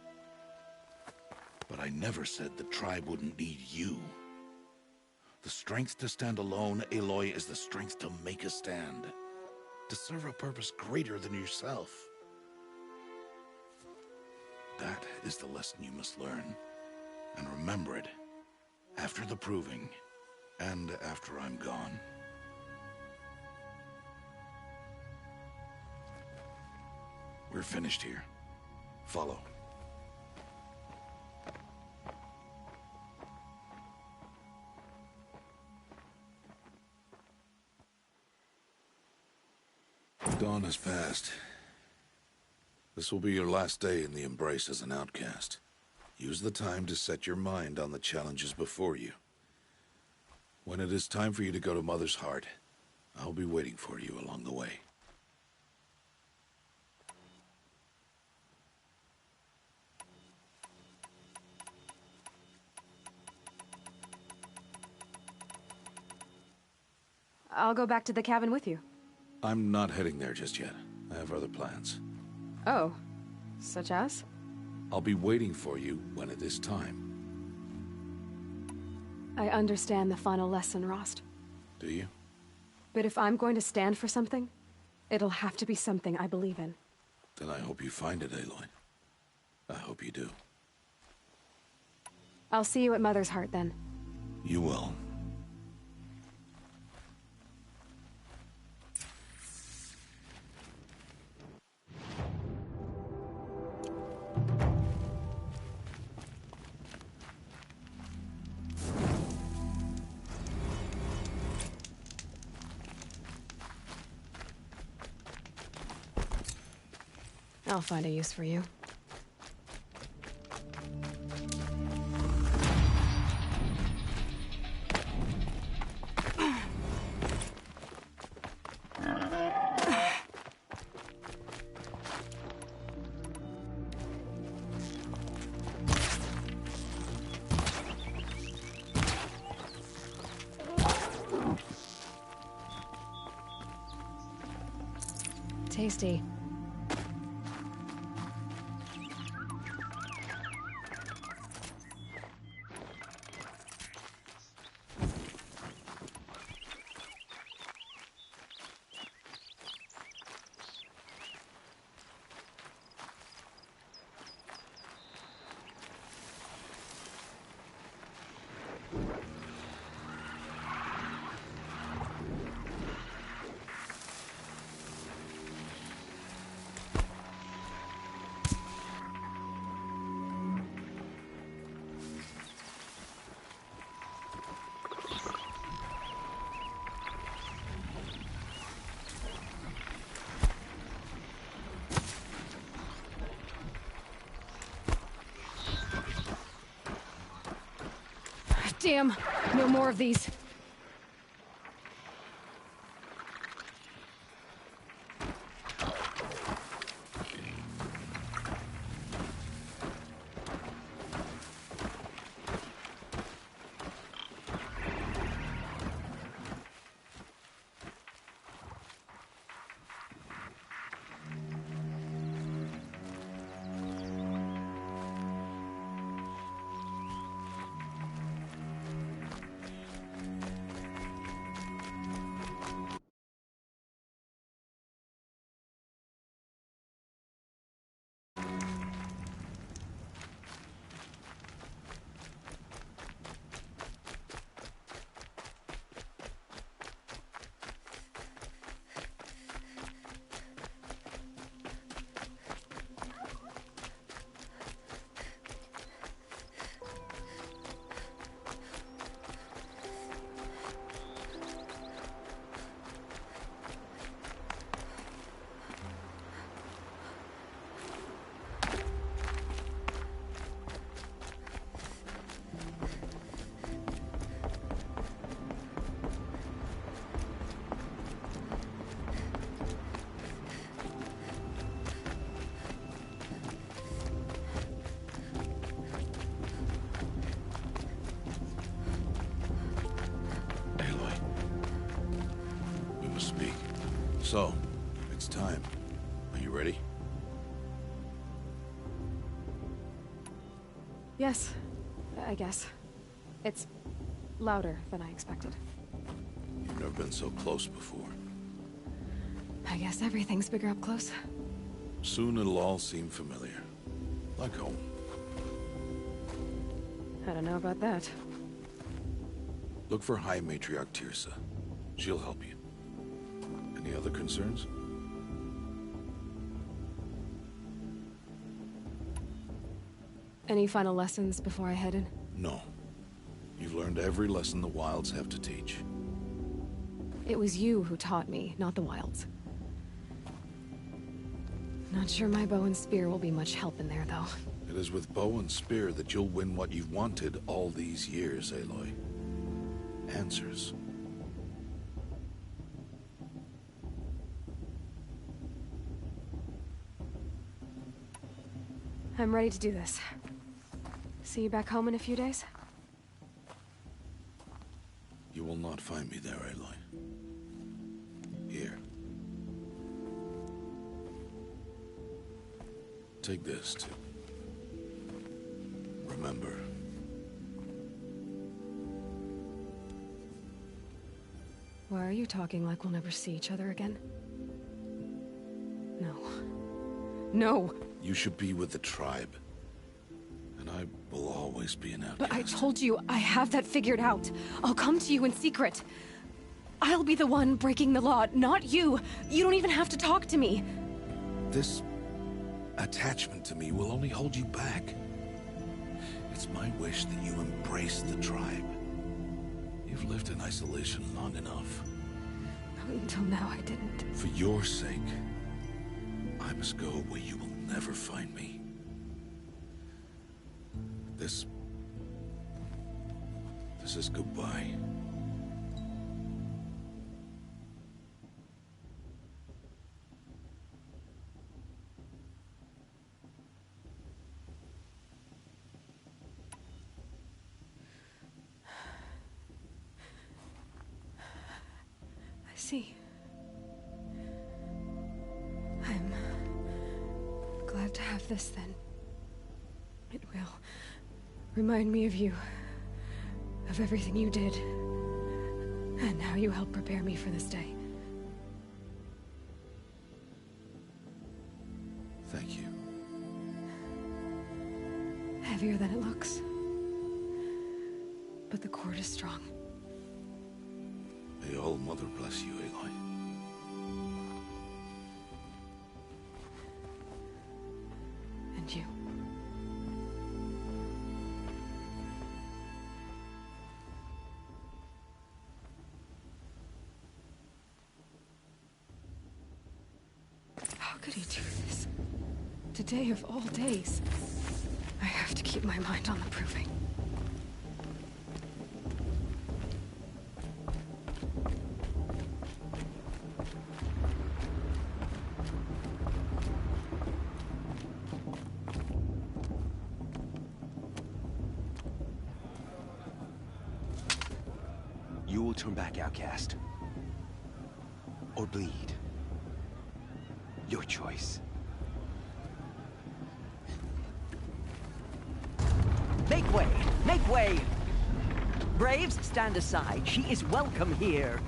But I never said the tribe wouldn't need you. The strength to stand alone, Aloy, is the strength to make a stand. To serve a purpose greater than yourself. That is the lesson you must learn. And remember it. After the Proving. And after I'm gone. We're finished here. Follow. Dawn has passed. This will be your last day in the Embrace as an outcast. Use the time to set your mind on the challenges before you. When it is time for you to go to Mother's Heart, I'll be waiting for you along the way. I'll go back to the cabin with you. I'm not heading there just yet. I have other plans. Oh, such as? I'll be waiting for you when it is time. I understand the final lesson, Rost. Do you? But if I'm going to stand for something, it'll have to be something I believe in. Then I hope you find it, Aloy. I hope you do. I'll see you at Mother's Heart, then. You will. I'll find a use for you. Tasty. Damn, no more of these. So, it's time. Are you ready? Yes, I guess. It's louder than I expected. You've never been so close before. I guess everything's bigger up close. Soon it'll all seem familiar. Like home. I don't know about that. Look for High Matriarch Tirsa. She'll help you. Any other concerns? Any final lessons before I head in? No. You've learned every lesson the Wilds have to teach. It was you who taught me, not the Wilds. Not sure my bow and spear will be much help in there, though. It is with bow and spear that you'll win what you've wanted all these years, Aloy. Answers. I'm ready to do this. See you back home in a few days? You will not find me there, Aloy. Here. Take this, too. Remember. Why are you talking like we'll never see each other again? No. No! You should be with the tribe. And I will always be an outcast. But I told you, I have that figured out. I'll come to you in secret. I'll be the one breaking the law, not you. You don't even have to talk to me. This attachment to me will only hold you back. It's my wish that you embrace the tribe. You've lived in isolation long enough. Until now, I didn't. For your sake, I must go where you will never find me. This is goodbye. I see. I'm glad to have this then. It will remind me of you, of everything you did, and how you helped prepare me for this day. Thank you. Heavier than it looks. But the cord is strong. May All Mother bless you, Aloy. And you. How could he do this? Today of all days. I have to keep my mind on the proving. You will turn back, outcast. Or bleed. Your choice. Make way! Make way! Braves, stand aside. She is welcome here.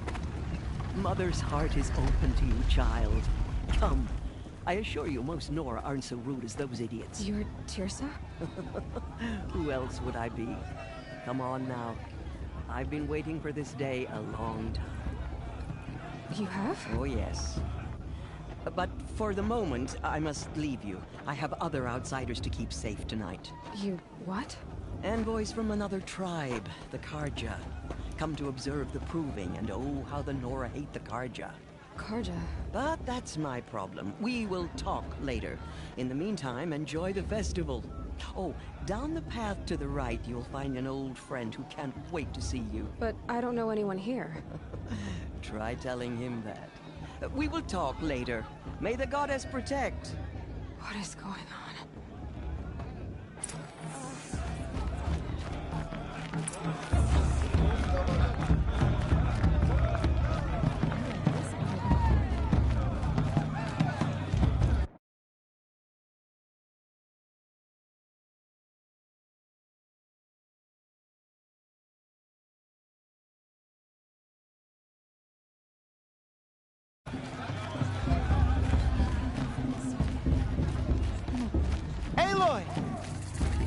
Mother's heart is open to you, child. Come. I assure you, most Nora aren't so rude as those idiots. You're Tirsa? Who else would I be? Come on now. I've been waiting for this day a long time. You have? Oh, yes. But for the moment, I must leave you. I have other outsiders to keep safe tonight. You what? Envoys from another tribe, the Karja. Come to observe the proving, and oh, how the Nora hate the Karja. Karja? But that's my problem. We will talk later. In the meantime, enjoy the festival. Oh, down the path to the right, you'll find an old friend who can't wait to see you. But I don't know anyone here. Try telling him that. We will talk later. May the goddess protect. What is going on?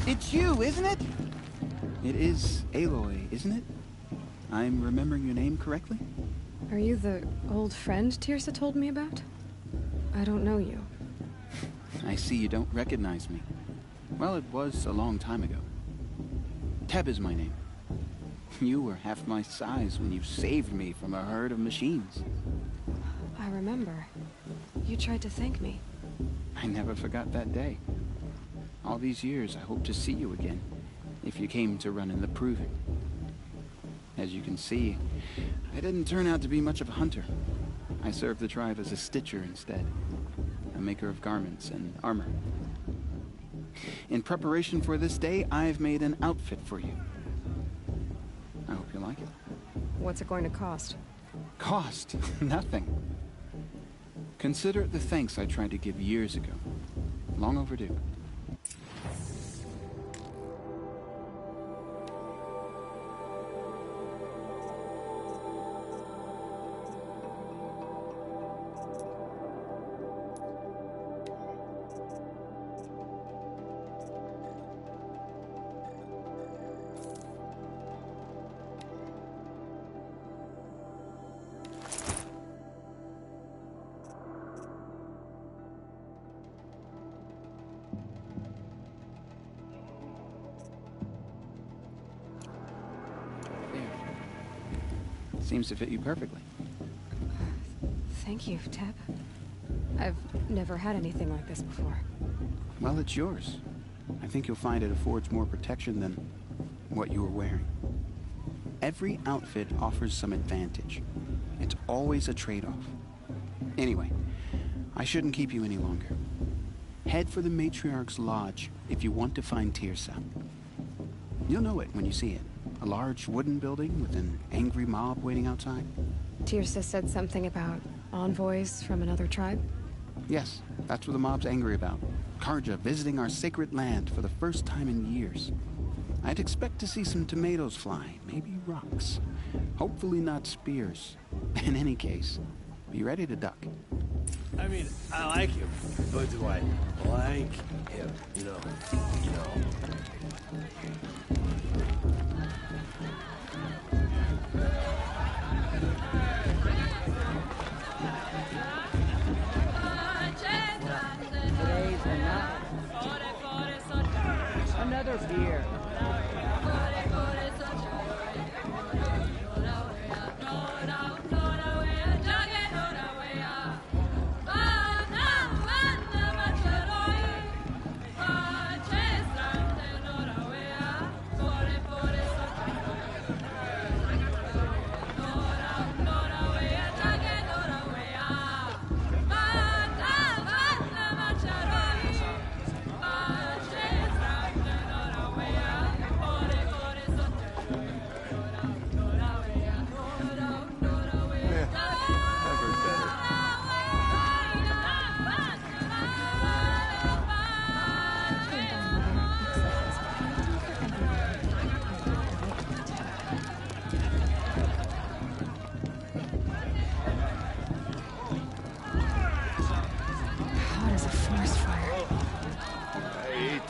It's you, isn't it? It is Aloy, isn't it? I'm remembering your name correctly? Are you the old friend Tirsa told me about? I don't know you. I see you don't recognize me. Well, it was a long time ago. Teb is my name. You were half my size when you saved me from a herd of machines. I remember. You tried to thank me. I never forgot that day. All these years, I hope to see you again, if you came to run in the Proving. As you can see, I didn't turn out to be much of a hunter. I served the tribe as a stitcher instead, a maker of garments and armor. In preparation for this day, I've made an outfit for you. I hope you like it. What's it going to cost? Cost? Nothing. Consider it the thanks I tried to give years ago. Long overdue. Seems to fit you perfectly. Thank you, Teb. I've never had anything like this before. Well, it's yours. I think you'll find it affords more protection than what you were wearing. Every outfit offers some advantage. It's always a trade-off. Anyway, I shouldn't keep you any longer. Head for the Matriarch's Lodge if you want to find Tirsa. You'll know it when you see it. A large wooden building with an angry mob waiting outside. Tirsa said something about envoys from another tribe? Yes, that's what the mob's angry about. Karja visiting our sacred land for the first time in years. I'd expect to see some tomatoes fly, maybe rocks. Hopefully not spears. In any case, be ready to duck. I mean, I like him, but do I like him? You know. Another beer.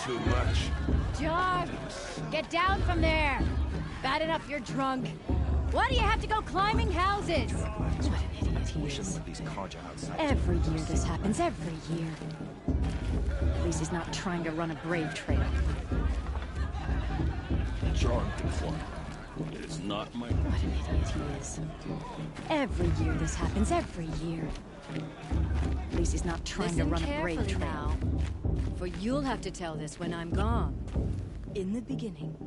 Too much. John, get down from there. Bad enough you're drunk. Why do you have to go climbing houses? What an idiot he is. Every year this happens, every year. At least he's not trying to run a brave trail. John declined. It is not my... What an idiot he is. Every year this happens, every year. At least he's not trying to run a brave trail. Now. For you'll have to tell this when I'm gone. In the beginning,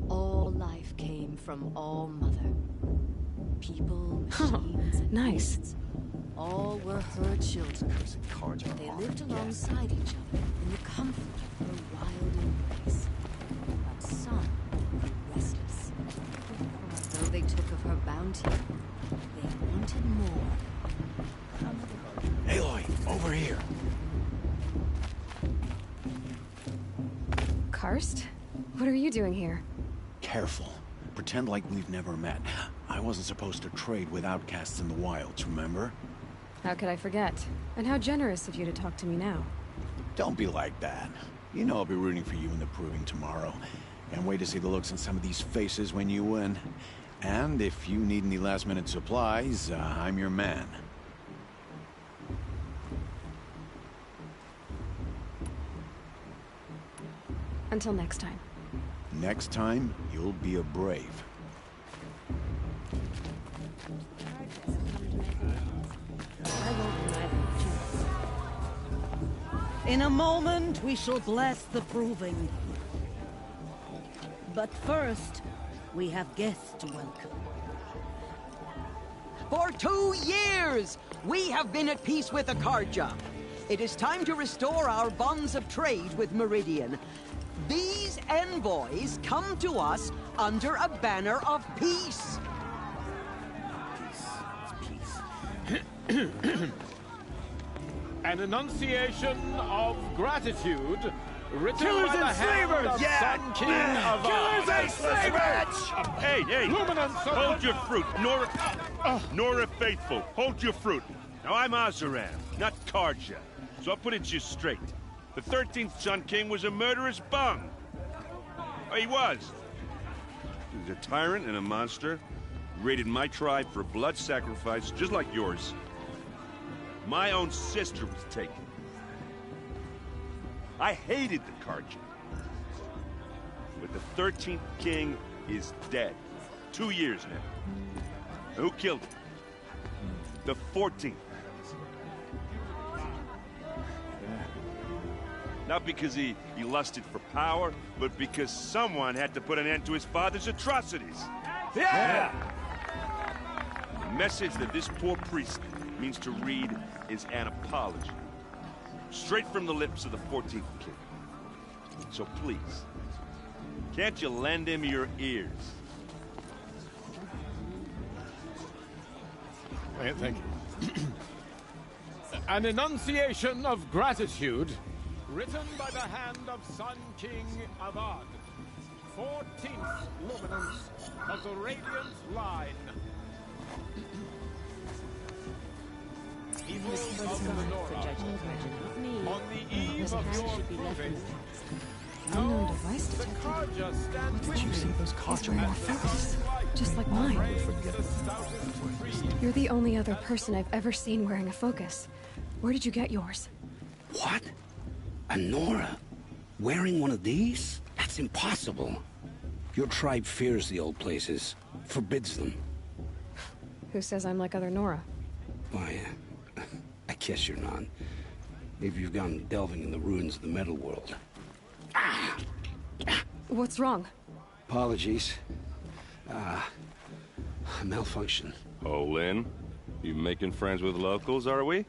all life came from All Mother. People, machines, and nice. beasts, all were her children. They lived alongside each other in the comfort of her wild embrace. But some grew restless. Though they took of her bounty, they wanted more. Aloy, over here. Karst? What are you doing here? Careful. Pretend like we've never met. I wasn't supposed to trade with outcasts in the wilds, remember? How could I forget? And how generous of you to talk to me now. Don't be like that. You know I'll be rooting for you in the proving tomorrow. Can't wait to see the looks on some of these faces when you win. And if you need any last-minute supplies, I'm your man. Until next time. Next time, you'll be a brave. In a moment, we shall bless the proving. But first, we have guests to welcome. For 2 years, we have been at peace with Akarja. It is time to restore our bonds of trade with Meridian. These envoys come to us under a banner of peace. An enunciation of gratitude written Killers by the and hand slavers! of Yeah! Sun King of Killers and slavers! Hey, hey! Luminance of Hold your fruit, Nora. Nora Faithful, hold your fruit. Now I'm Azaram, not Karja, so I'll put it to you straight. The 13th Sun King was a murderous bum. Oh, he was. He was a tyrant and a monster. Raided my tribe for blood sacrifice, just like yours. My own sister was taken. I hated the Karja. But the 13th king is dead. 2 years now. And who killed him? The 14th. Not because he lusted for power, but because someone had to put an end to his father's atrocities. Yeah! The message that this poor priest means to read is an apology. Straight from the lips of the 14th king. So please, can't you lend him your ears? Thank you. An enunciation of gratitude written by the hand of Sun King Avad, 14th luminance of the Radiant Line. Evil of the Nora, on the eve of your proving, Unknown device the detected. Karja stand Did you see those Karja more focused? Just like mine. You're the only other person I've ever seen wearing a focus. Where did you get yours? What? A Nora? Wearing one of these? That's impossible. Your tribe fears the old places, forbids them. Who says I'm like other Nora? Why, I guess you're not. If you've gone delving in the ruins of the metal world. What's wrong? Apologies. Malfunction. Oh, Lynn, you making friends with locals, are we?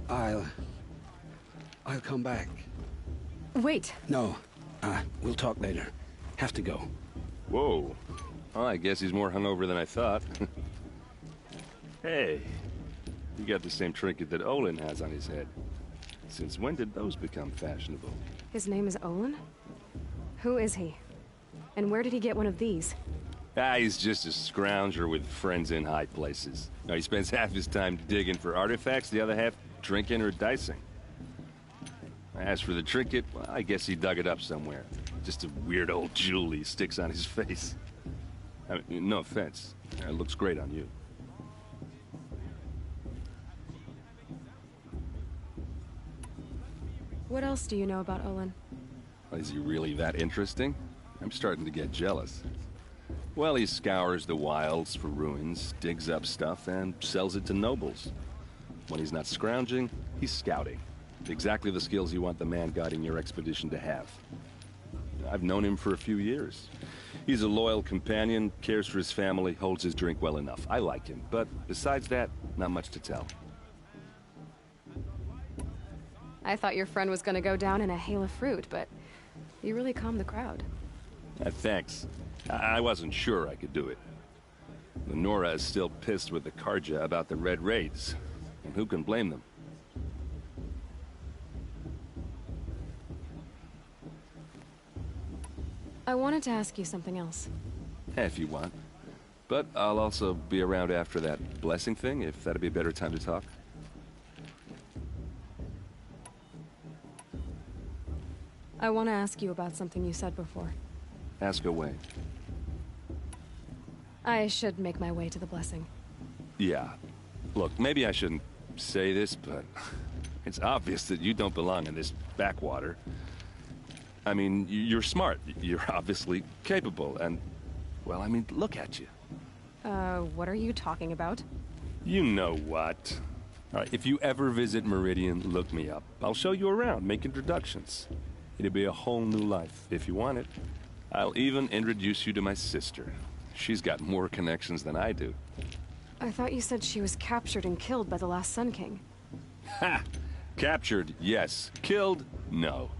I'll come back. Wait. No, we'll talk later. Have to go. Whoa. Well, I guess he's more hungover than I thought. Hey, you got the same trinket that Olin has on his head. Since when did those become fashionable? His name is Olin? Who is he? And where did he get one of these? He's just a scrounger with friends in high places. Now, he spends half his time digging for artifacts, the other half drinking or dicing. As for the trinket, well, I guess he dug it up somewhere. Just a weird old jewel he sticks on his face. I mean, no offense. It looks great on you. What else do you know about Olin? Is he really that interesting? I'm starting to get jealous. Well, he scours the wilds for ruins, digs up stuff, and sells it to nobles. When he's not scrounging, he's scouting. Exactly the skills you want the man guiding your expedition to have. I've known him for a few years. He's a loyal companion, cares for his family, holds his drink well enough. I like him, but besides that, not much to tell. I thought your friend was gonna go down in a hail of fruit, but you really calmed the crowd. Thanks. I wasn't sure I could do it. The Nora is still pissed with the Karja about the Red Raids, and who can blame them? I wanted to ask you something else. If you want. But I'll also be around after that blessing thing, if that'd be a better time to talk. I want to ask you about something you said before. Ask away. I should make my way to the blessing. Yeah. Look, maybe I shouldn't say this, but it's obvious that you don't belong in this backwater. I mean, you're smart. You're obviously capable, and... well, I mean, look at you. What are you talking about? You know what. All right, if you ever visit Meridian, look me up. I'll show you around, make introductions. It'll be a whole new life, if you want it. I'll even introduce you to my sister. She's got more connections than I do. I thought you said she was captured and killed by the last Sun King. Ha! Captured, yes. Killed, no.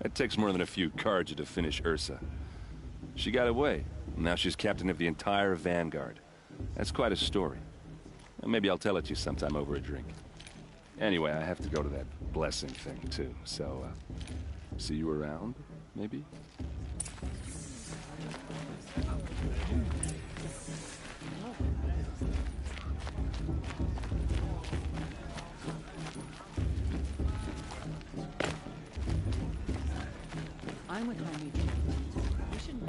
It takes more than a few cards to finish Ursa. She got away. Now she's captain of the entire Vanguard. That's quite a story. Maybe I'll tell it to you sometime over a drink. Anyway, I have to go to that blessing thing, too. So, see you around, maybe? I'm with my meeting. We shouldn't.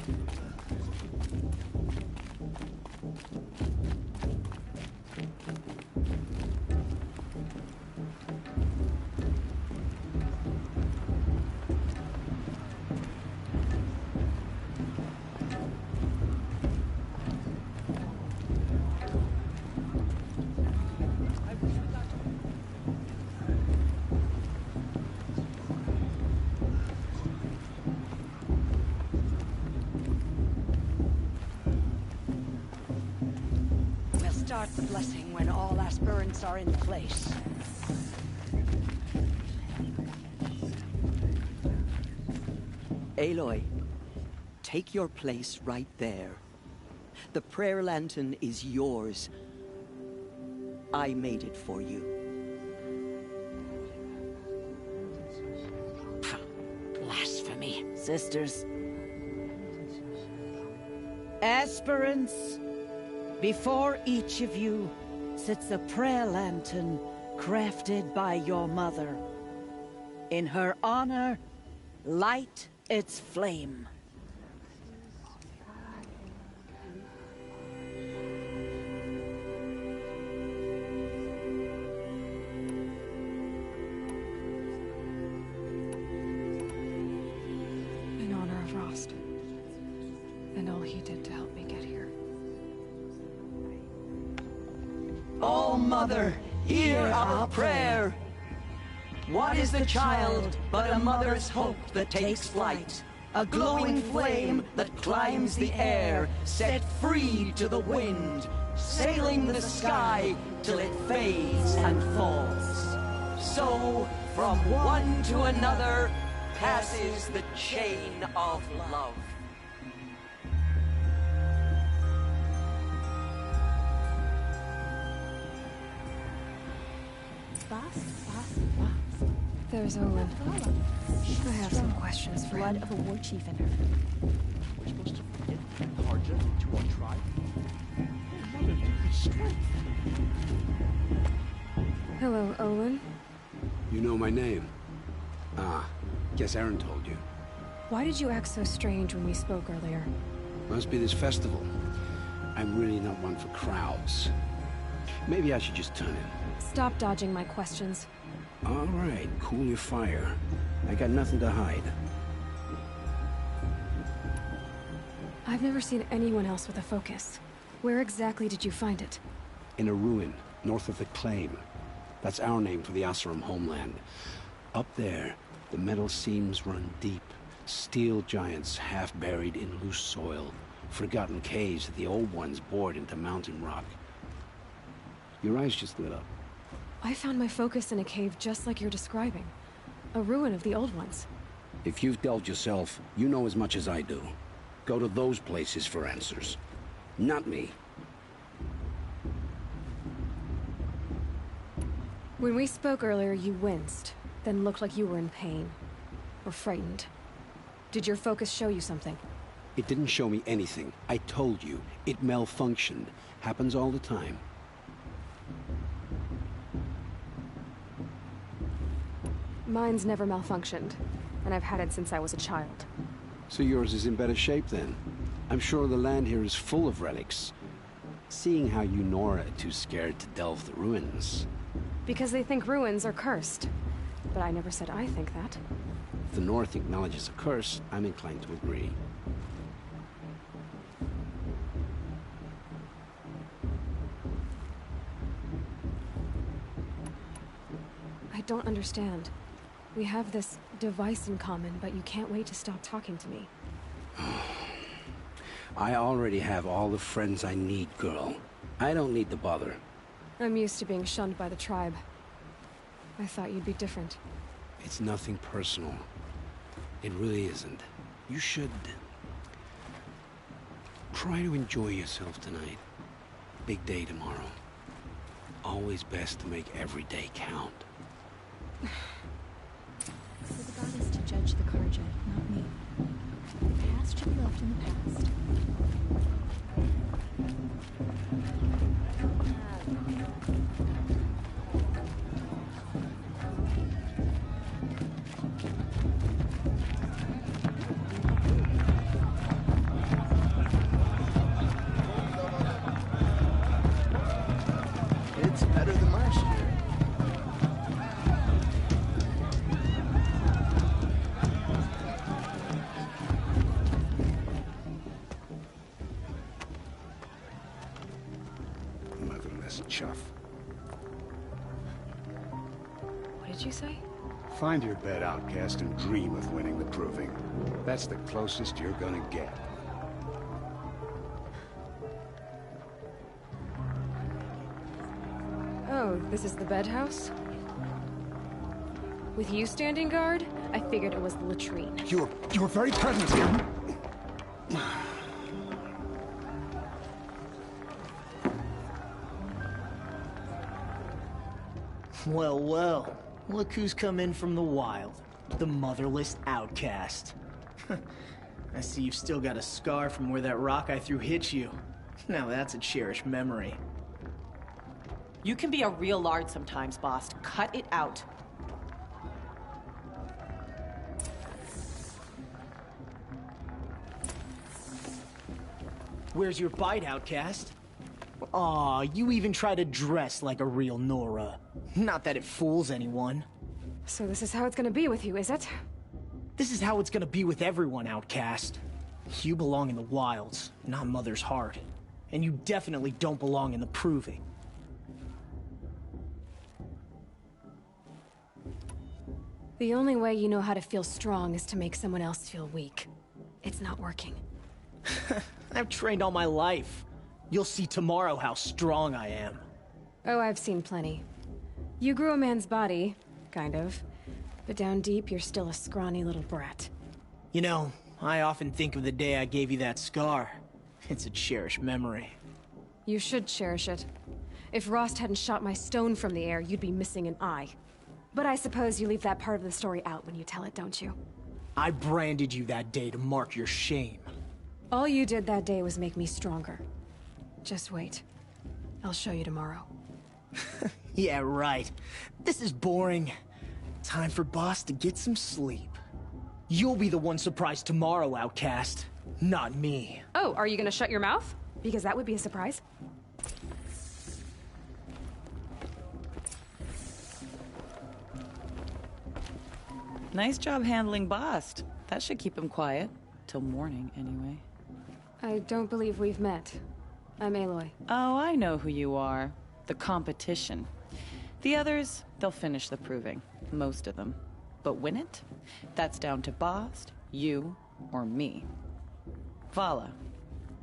Start the blessing when all aspirants are in place. Aloy, take your place right there. The prayer lantern is yours. I made it for you. Blasphemy, sisters. Aspirants, before each of you sits a prayer lantern crafted by your mother. In her honor, light its flame. In honor of Rost. And all he did to help me get here. Oh, Mother, hear our prayer. What is the child but a mother's hope that takes flight? A glowing flame that climbs the air, set free to the wind, sailing the sky till it fades and falls. So, from one to another, passes the chain of love. There's Olin. I have some questions for him. Blood of a war chief in her. We're supposed to forget Harja to our tribe? Mother, you be strength. Hello, Olin. You know my name? Ah, guess Aaron told you. Why did you act so strange when we spoke earlier? Must be this festival. I'm really not one for crowds. Maybe I should just turn in. Stop dodging my questions. All right, cool your fire. I got nothing to hide. I've never seen anyone else with a focus. Where exactly did you find it? In a ruin, north of the Claim. That's our name for the Asuram homeland. Up there, the metal seams run deep. Steel giants half buried in loose soil. Forgotten caves that the old ones bored into mountain rock. Your eyes just lit up. I found my focus in a cave just like you're describing. A ruin of the old ones. If you've delved yourself, you know as much as I do. Go to those places for answers. Not me. When we spoke earlier, you winced, then looked like you were in pain. Or frightened. Did your focus show you something? It didn't show me anything. I told you. It malfunctioned. Happens all the time. Mine's never malfunctioned. and I've had it since I was a child. So yours is in better shape then. I'm sure the land here is full of relics. Seeing how you Nora are too scared to delve the ruins. Because they think ruins are cursed. But I never said I think that. If the North acknowledges a curse, I'm inclined to agree. I don't understand. We have this device in common, but you can't wait to stop talking to me. I already have all the friends I need, girl. I don't need the bother. I'm used to being shunned by the tribe. I thought you'd be different. It's nothing personal. It really isn't. You should... try to enjoy yourself tonight. Big day tomorrow. Always best to make every day count. For the goddess to judge the Karja, not me. The past should be left in the past. It's better than last year. Motherless chuff. What did you say? Find your bed, outcast, and dream of winning the proving. That's the closest you're gonna get. Oh, this is the bedhouse? With you standing guard, I figured it was the latrine. Your very presence here. Well, well. Look who's come in from the wild. The motherless outcast. I see you've still got a scar from where that rock I threw hit you. Now that's a cherished memory. You can be a real lard sometimes, boss. Cut it out. Where's your bite, outcast? Aw, you even try to dress like a real Nora. Not that it fools anyone. So this is how it's gonna be with you, is it? This is how it's gonna be with everyone, outcast. You belong in the wilds, not Mother's heart. And you definitely don't belong in the proving. The only way you know how to feel strong is to make someone else feel weak. It's not working. I've trained all my life. You'll see tomorrow how strong I am. Oh, I've seen plenty. You grew a man's body, kind of. But down deep, you're still a scrawny little brat. You know, I often think of the day I gave you that scar. It's a cherished memory. You should cherish it. If Rost hadn't shot my stone from the air, you'd be missing an eye. But I suppose you leave that part of the story out when you tell it, don't you? I branded you that day to mark your shame. All you did that day was make me stronger. Just wait. I'll show you tomorrow. Yeah, right. This is boring. Time for Boss to get some sleep. You'll be the one surprised tomorrow, outcast. Not me. Oh, are you gonna shut your mouth? Because that would be a surprise. Nice job handling Bast. That should keep him quiet. Till morning, anyway. I don't believe we've met. I'm Aloy. Oh, I know who you are. The competition. The others, they'll finish the proving. Most of them. But win it? That's down to Bast, you, or me. Vala.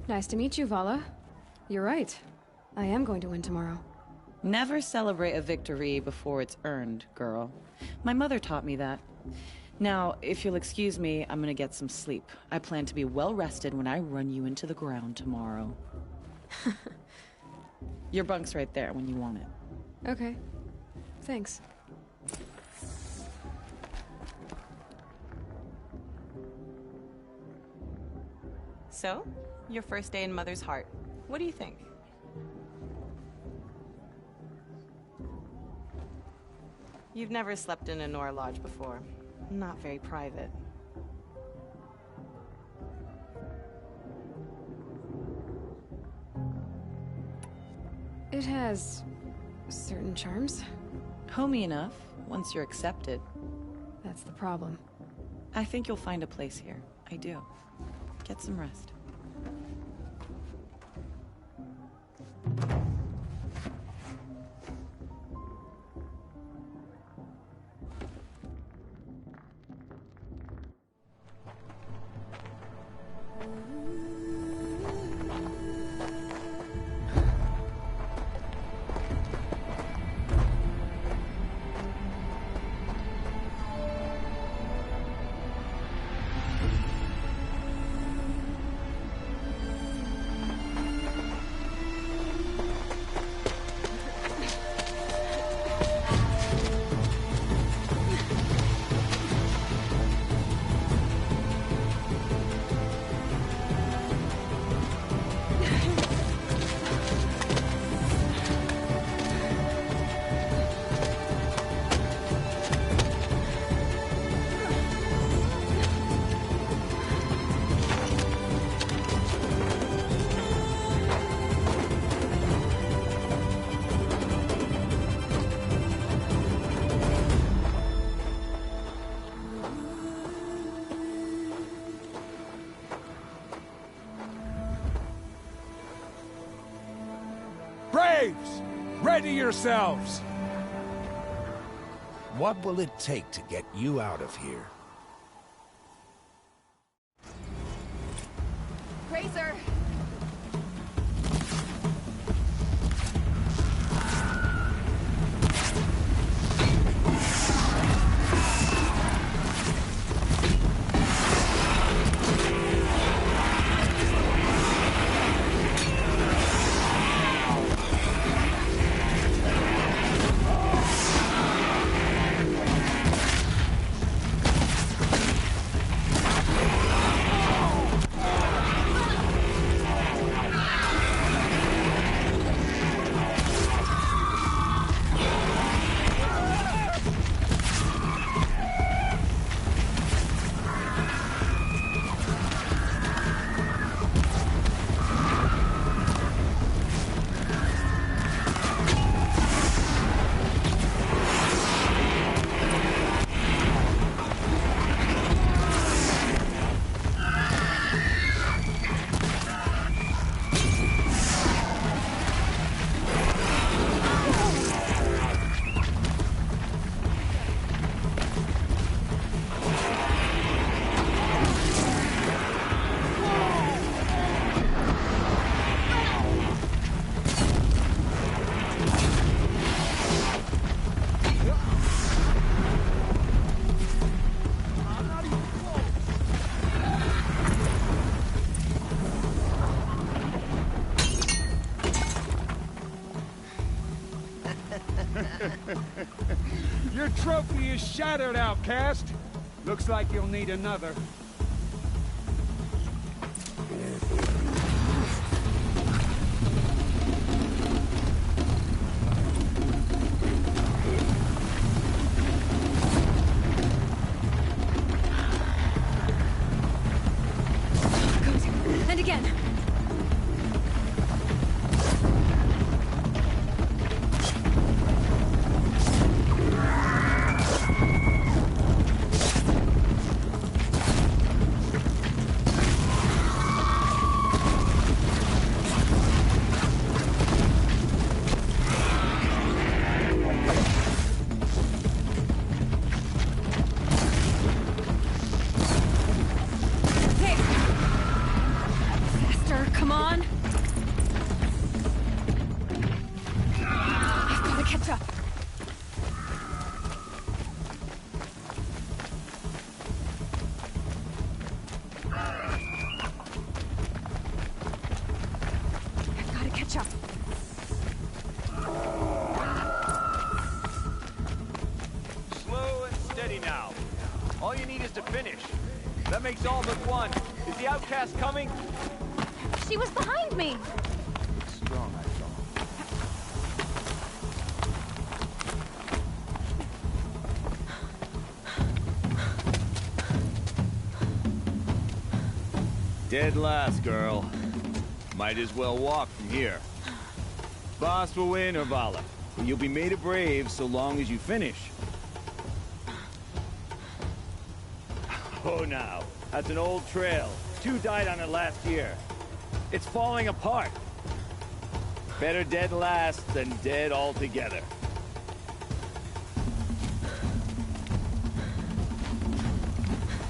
Nice to meet you, Vala. You're right. I am going to win tomorrow. Never celebrate a victory before it's earned, girl. My mother taught me that. Now, if you'll excuse me, I'm gonna get some sleep. I plan to be well rested when I run you into the ground tomorrow. Your bunk's right there when you want it. Okay. Thanks. So, your first day in Mother's heart. What do you think? You've never slept in a Nora lodge before. not very private. It has certain charms. Homey enough, once you're accepted. That's the problem. I think you'll find a place here. I do. Get some rest. Braves! Ready yourselves! What will it take to get you out of here? Grazer! Your trophy is shattered, outcast. Looks like you'll need another. And again. Come on. I've got to catch up. I've got to catch up. Slow and steady now. All you need is to finish. That makes all but one. Is the outcast coming? She was behind me. Strong, I thought. Dead last, girl. Might as well walk from here. Boss will win, or Vala. But you'll be made a brave so long as you finish. Oh, now. That's an old trail. 2 died on it last year. It's falling apart. Better dead last than dead altogether.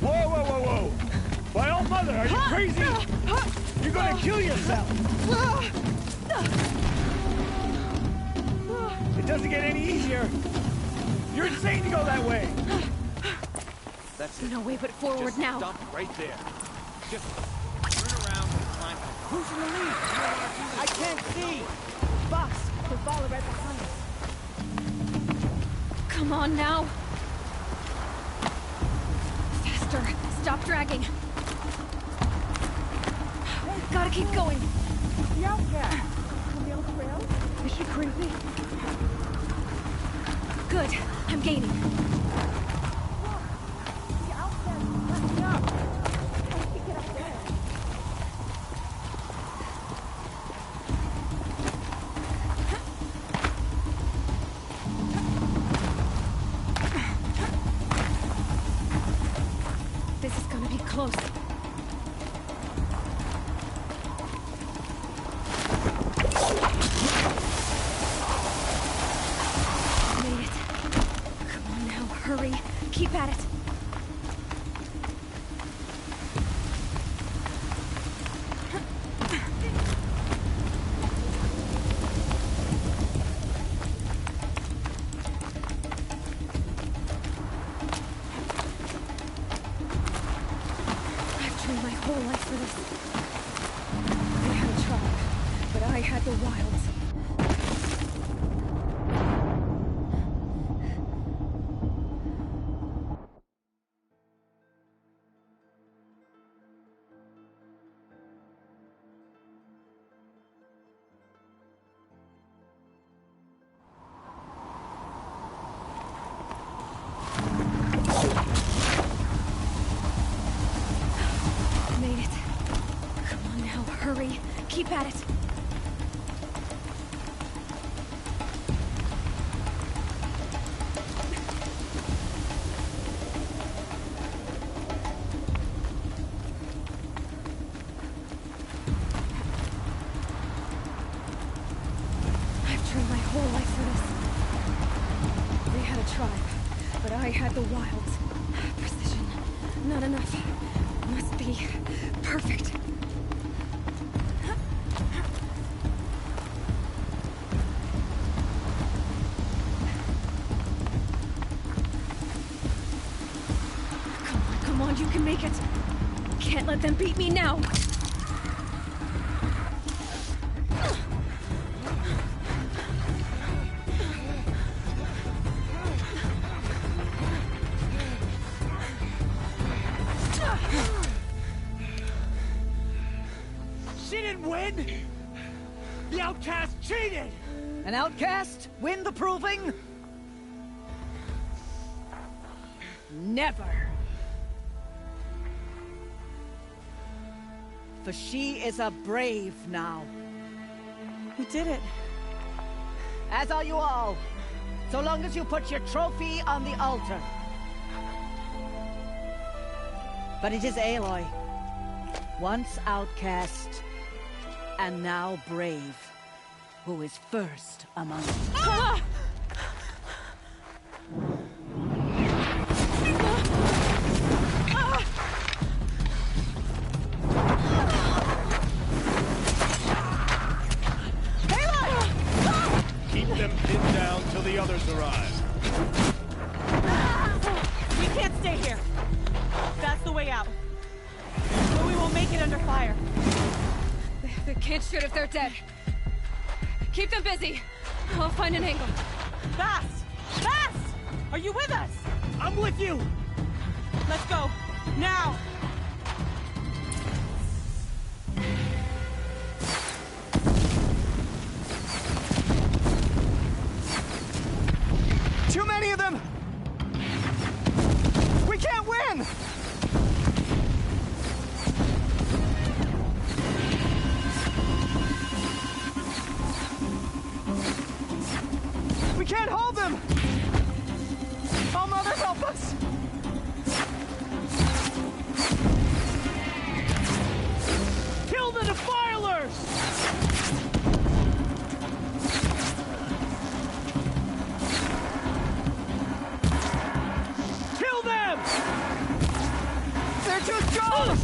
Whoa, whoa, whoa, whoa! By all mother, are you crazy? You're gonna kill yourself! It doesn't get any easier! You're insane to go that way! That's no way but forward Just now. Stop right there. Just turn around and climb. Who's in the lead? I can't see! Boss, we'll follow right behind us. Come on now. Faster. Stop dragging. Gotta keep going. The outcast! On the old trail? Is she crazy? Good. I'm gaining. The outcast! Let me up! I can get up there. This is gonna be close. Made it. Come on now, hurry. Keep at it. I've trained my whole life for this. They had a tribe, but I had the wilds. Made it. Come on now, hurry. Keep at it. I've trained my whole life for this. They had a tribe, but I had the wilds. Precision. Not enough. Must be perfect. Come on, you can make it. Can't let them beat me now. She didn't win! The outcast cheated! An outcast win the proving? Never! For she is a brave now. We did it. As are you all. So long as you put your trophy on the altar. But it is Aloy. Once outcast, and now brave, who is first among us. Ah! Keep them pinned down till the others arrive. We can't stay here. That's the way out. But we won't make it under fire. They can't shoot if they're dead. Keep them busy. I'll find an angle. Fast! Fast! Are you with us? I'm with you! Let's go. Now! Too many of them! We can't win! them! Oh, Mother, help us! Kill the defilers! Kill them! They're too strong!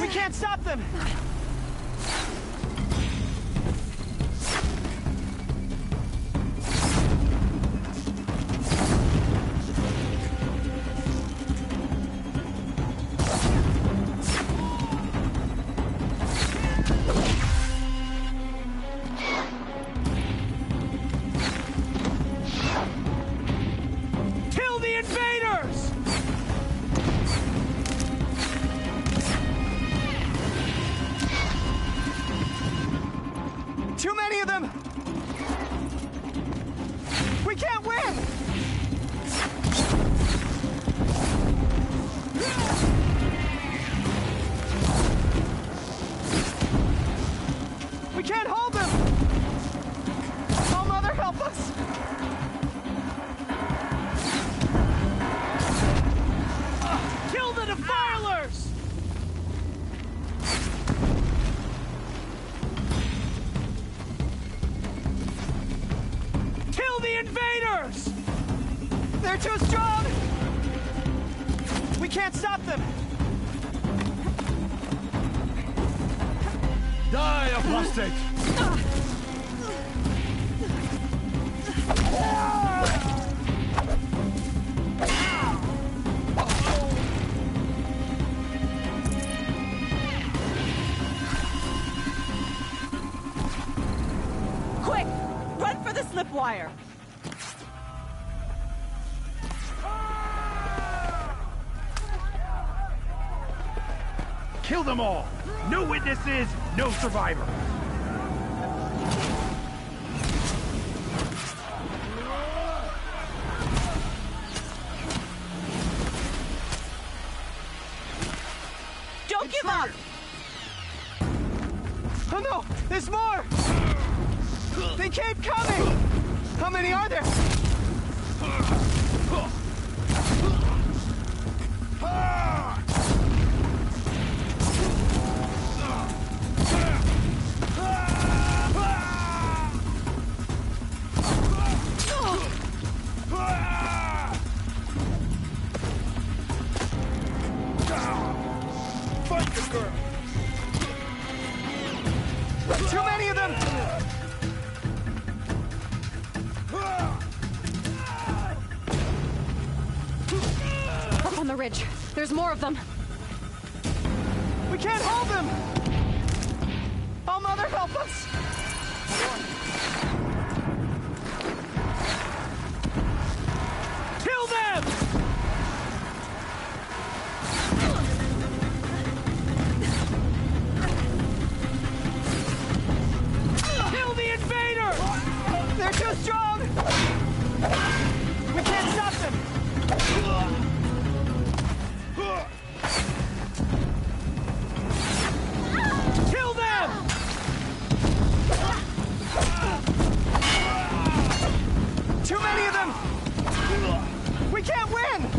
We can't stop them! Kill the invaders! Too many of them! We can't win! We can't hold them! Oh, Mother, help us! Kill the defilers! Kill the invaders! They're too strong! We can't stop them! Die, apostate! Quick! Run for the slip wire! Kill them all! No witnesses, no survivor! Don't give up! Oh no! There's more! They keep coming! How many are there? Fight the girl! Too many of them! Up on the ridge. There's more of them. We can't hold them! Oh, Mother, help us! Kill them! Kill the invaders! They're too strong! We can't stop them! Kill them! Too many of them! We can't win!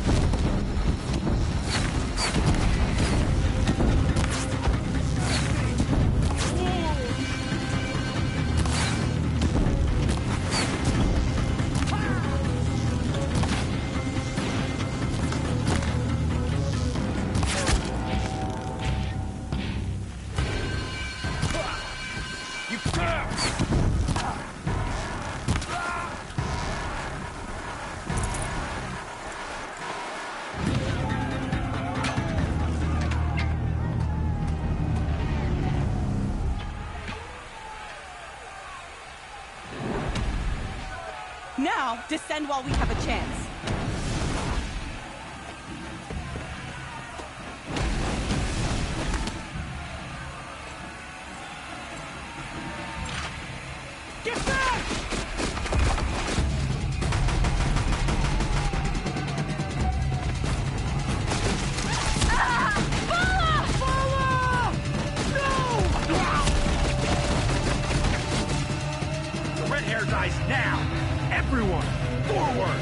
Now, descend while we have a chance. Get back! The red hair dies now! Everyone, forward!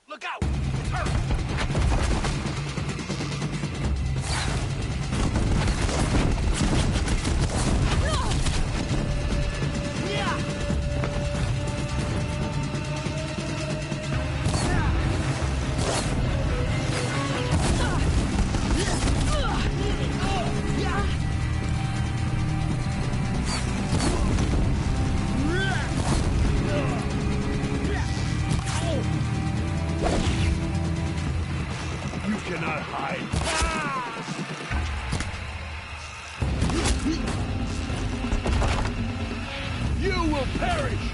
Look out! It's her! You cannot hide. You will perish!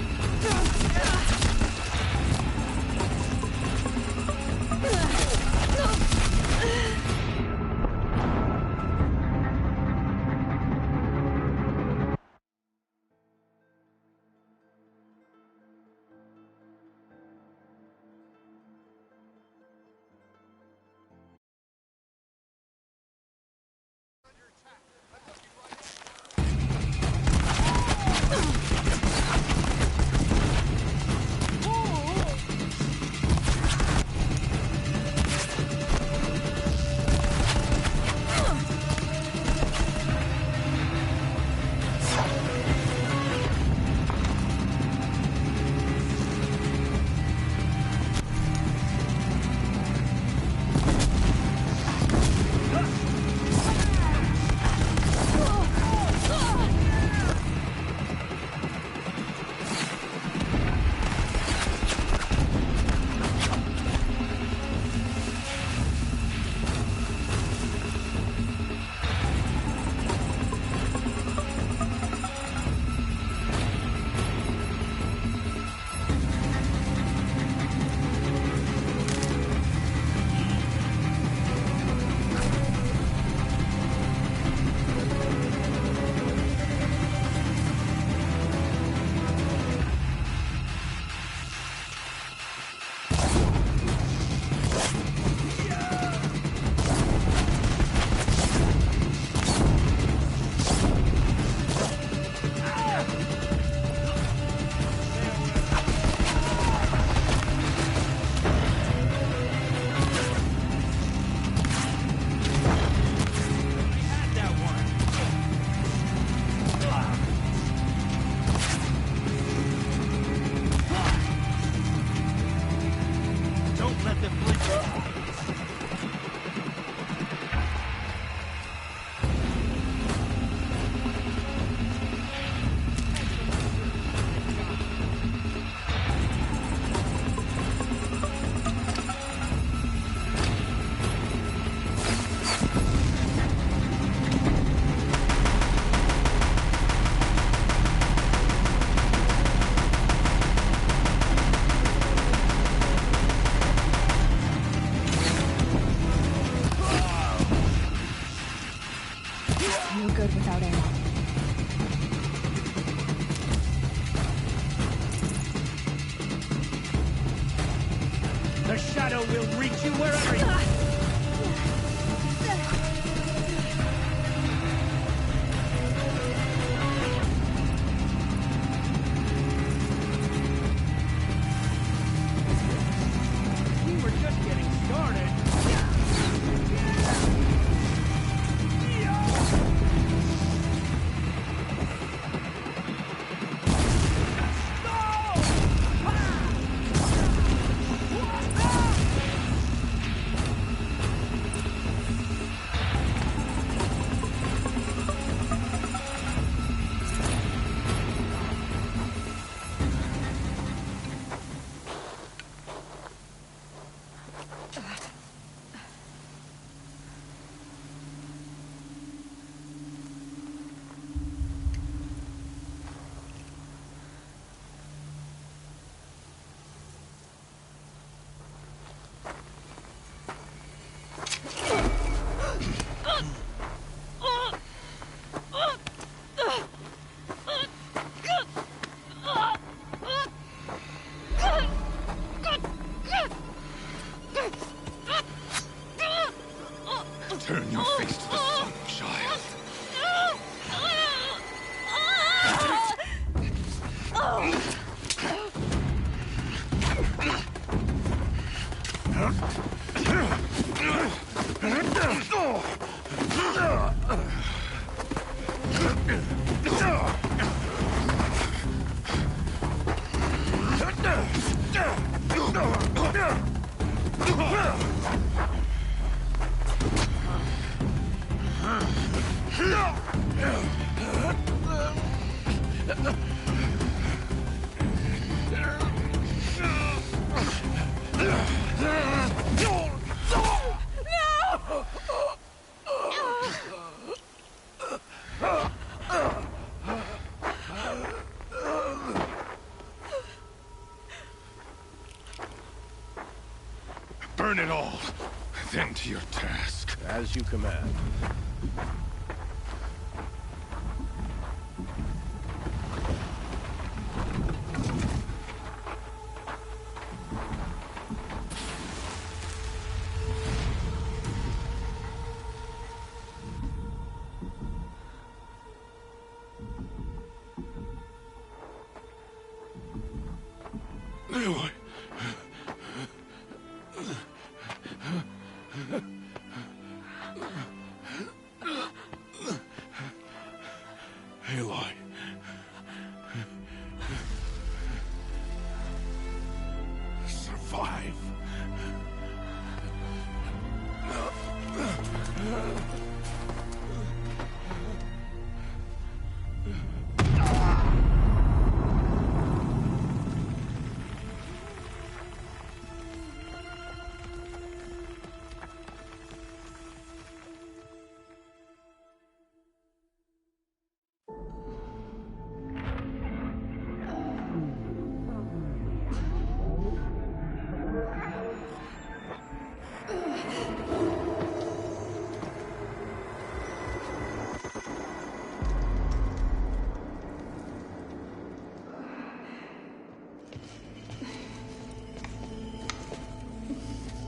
No good without ammo. The shadow will reach you wherever you... Burn it all, then to your task. As you command. Aloy. Aloy. Survive.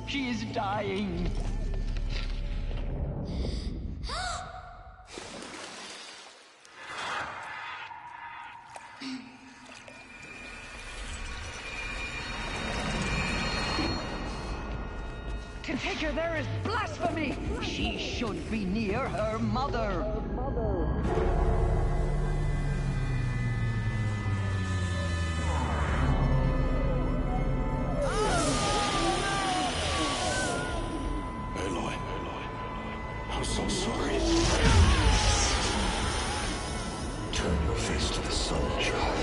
She is dying. To take her there is blasphemy! She should be near her mother. Aloy. I'm so sorry. Turn your face to the sun, child.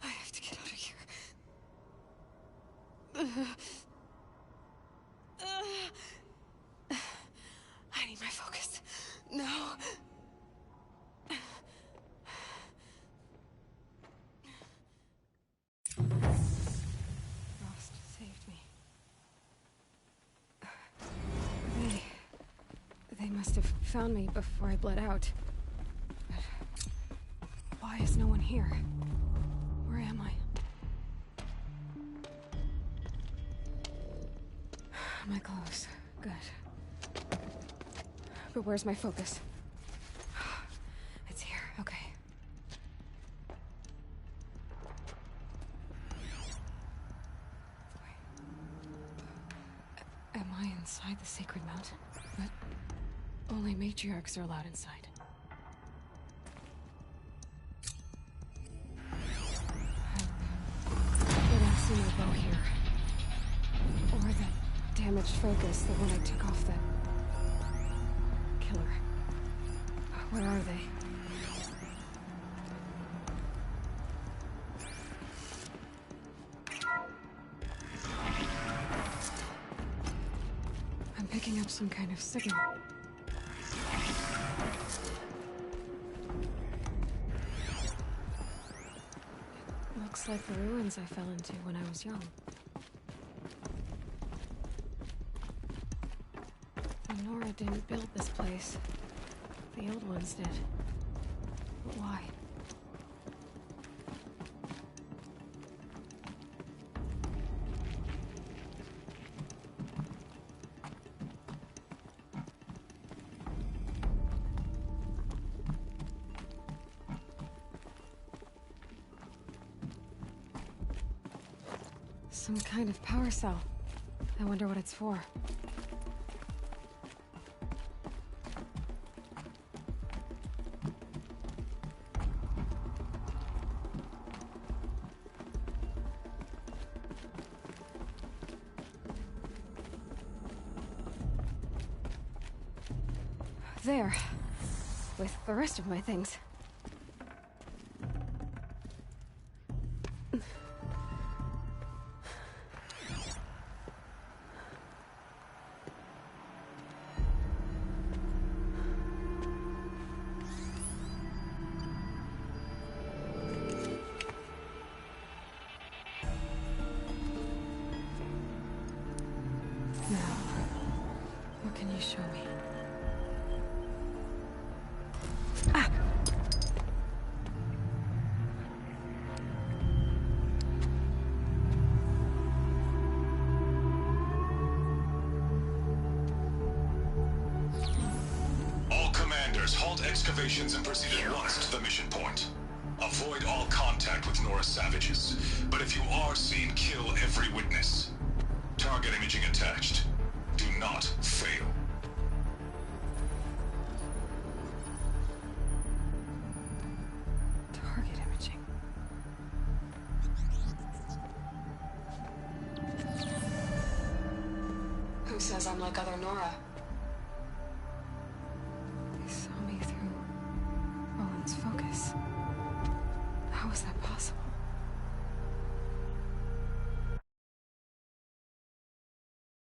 I have to get out of here. I need my focus. No. Frost saved me. They must have found me before I bled out. But why is no one here? Where am I? My clothes. Good. But where's my focus? It's here. Okay. Am I inside the sacred mountain? But only matriarchs are allowed inside. I don't see my bow here. Or that damaged focus, the one I took off that killer. Where are they? I'm picking up some kind of signal. It looks like the ruins I fell into when I was young. Nora didn't build this place. The old ones did. But why? Some kind of power cell. I wonder what it's for. There. With the rest of my things. What can you show me? All commanders, halt excavations and proceed at once to the mission point. Avoid all contact with Nora savages, but if you are seen, kill every witness. Target imaging attached. Do not fail. Target imaging. Who says I'm like other Nora?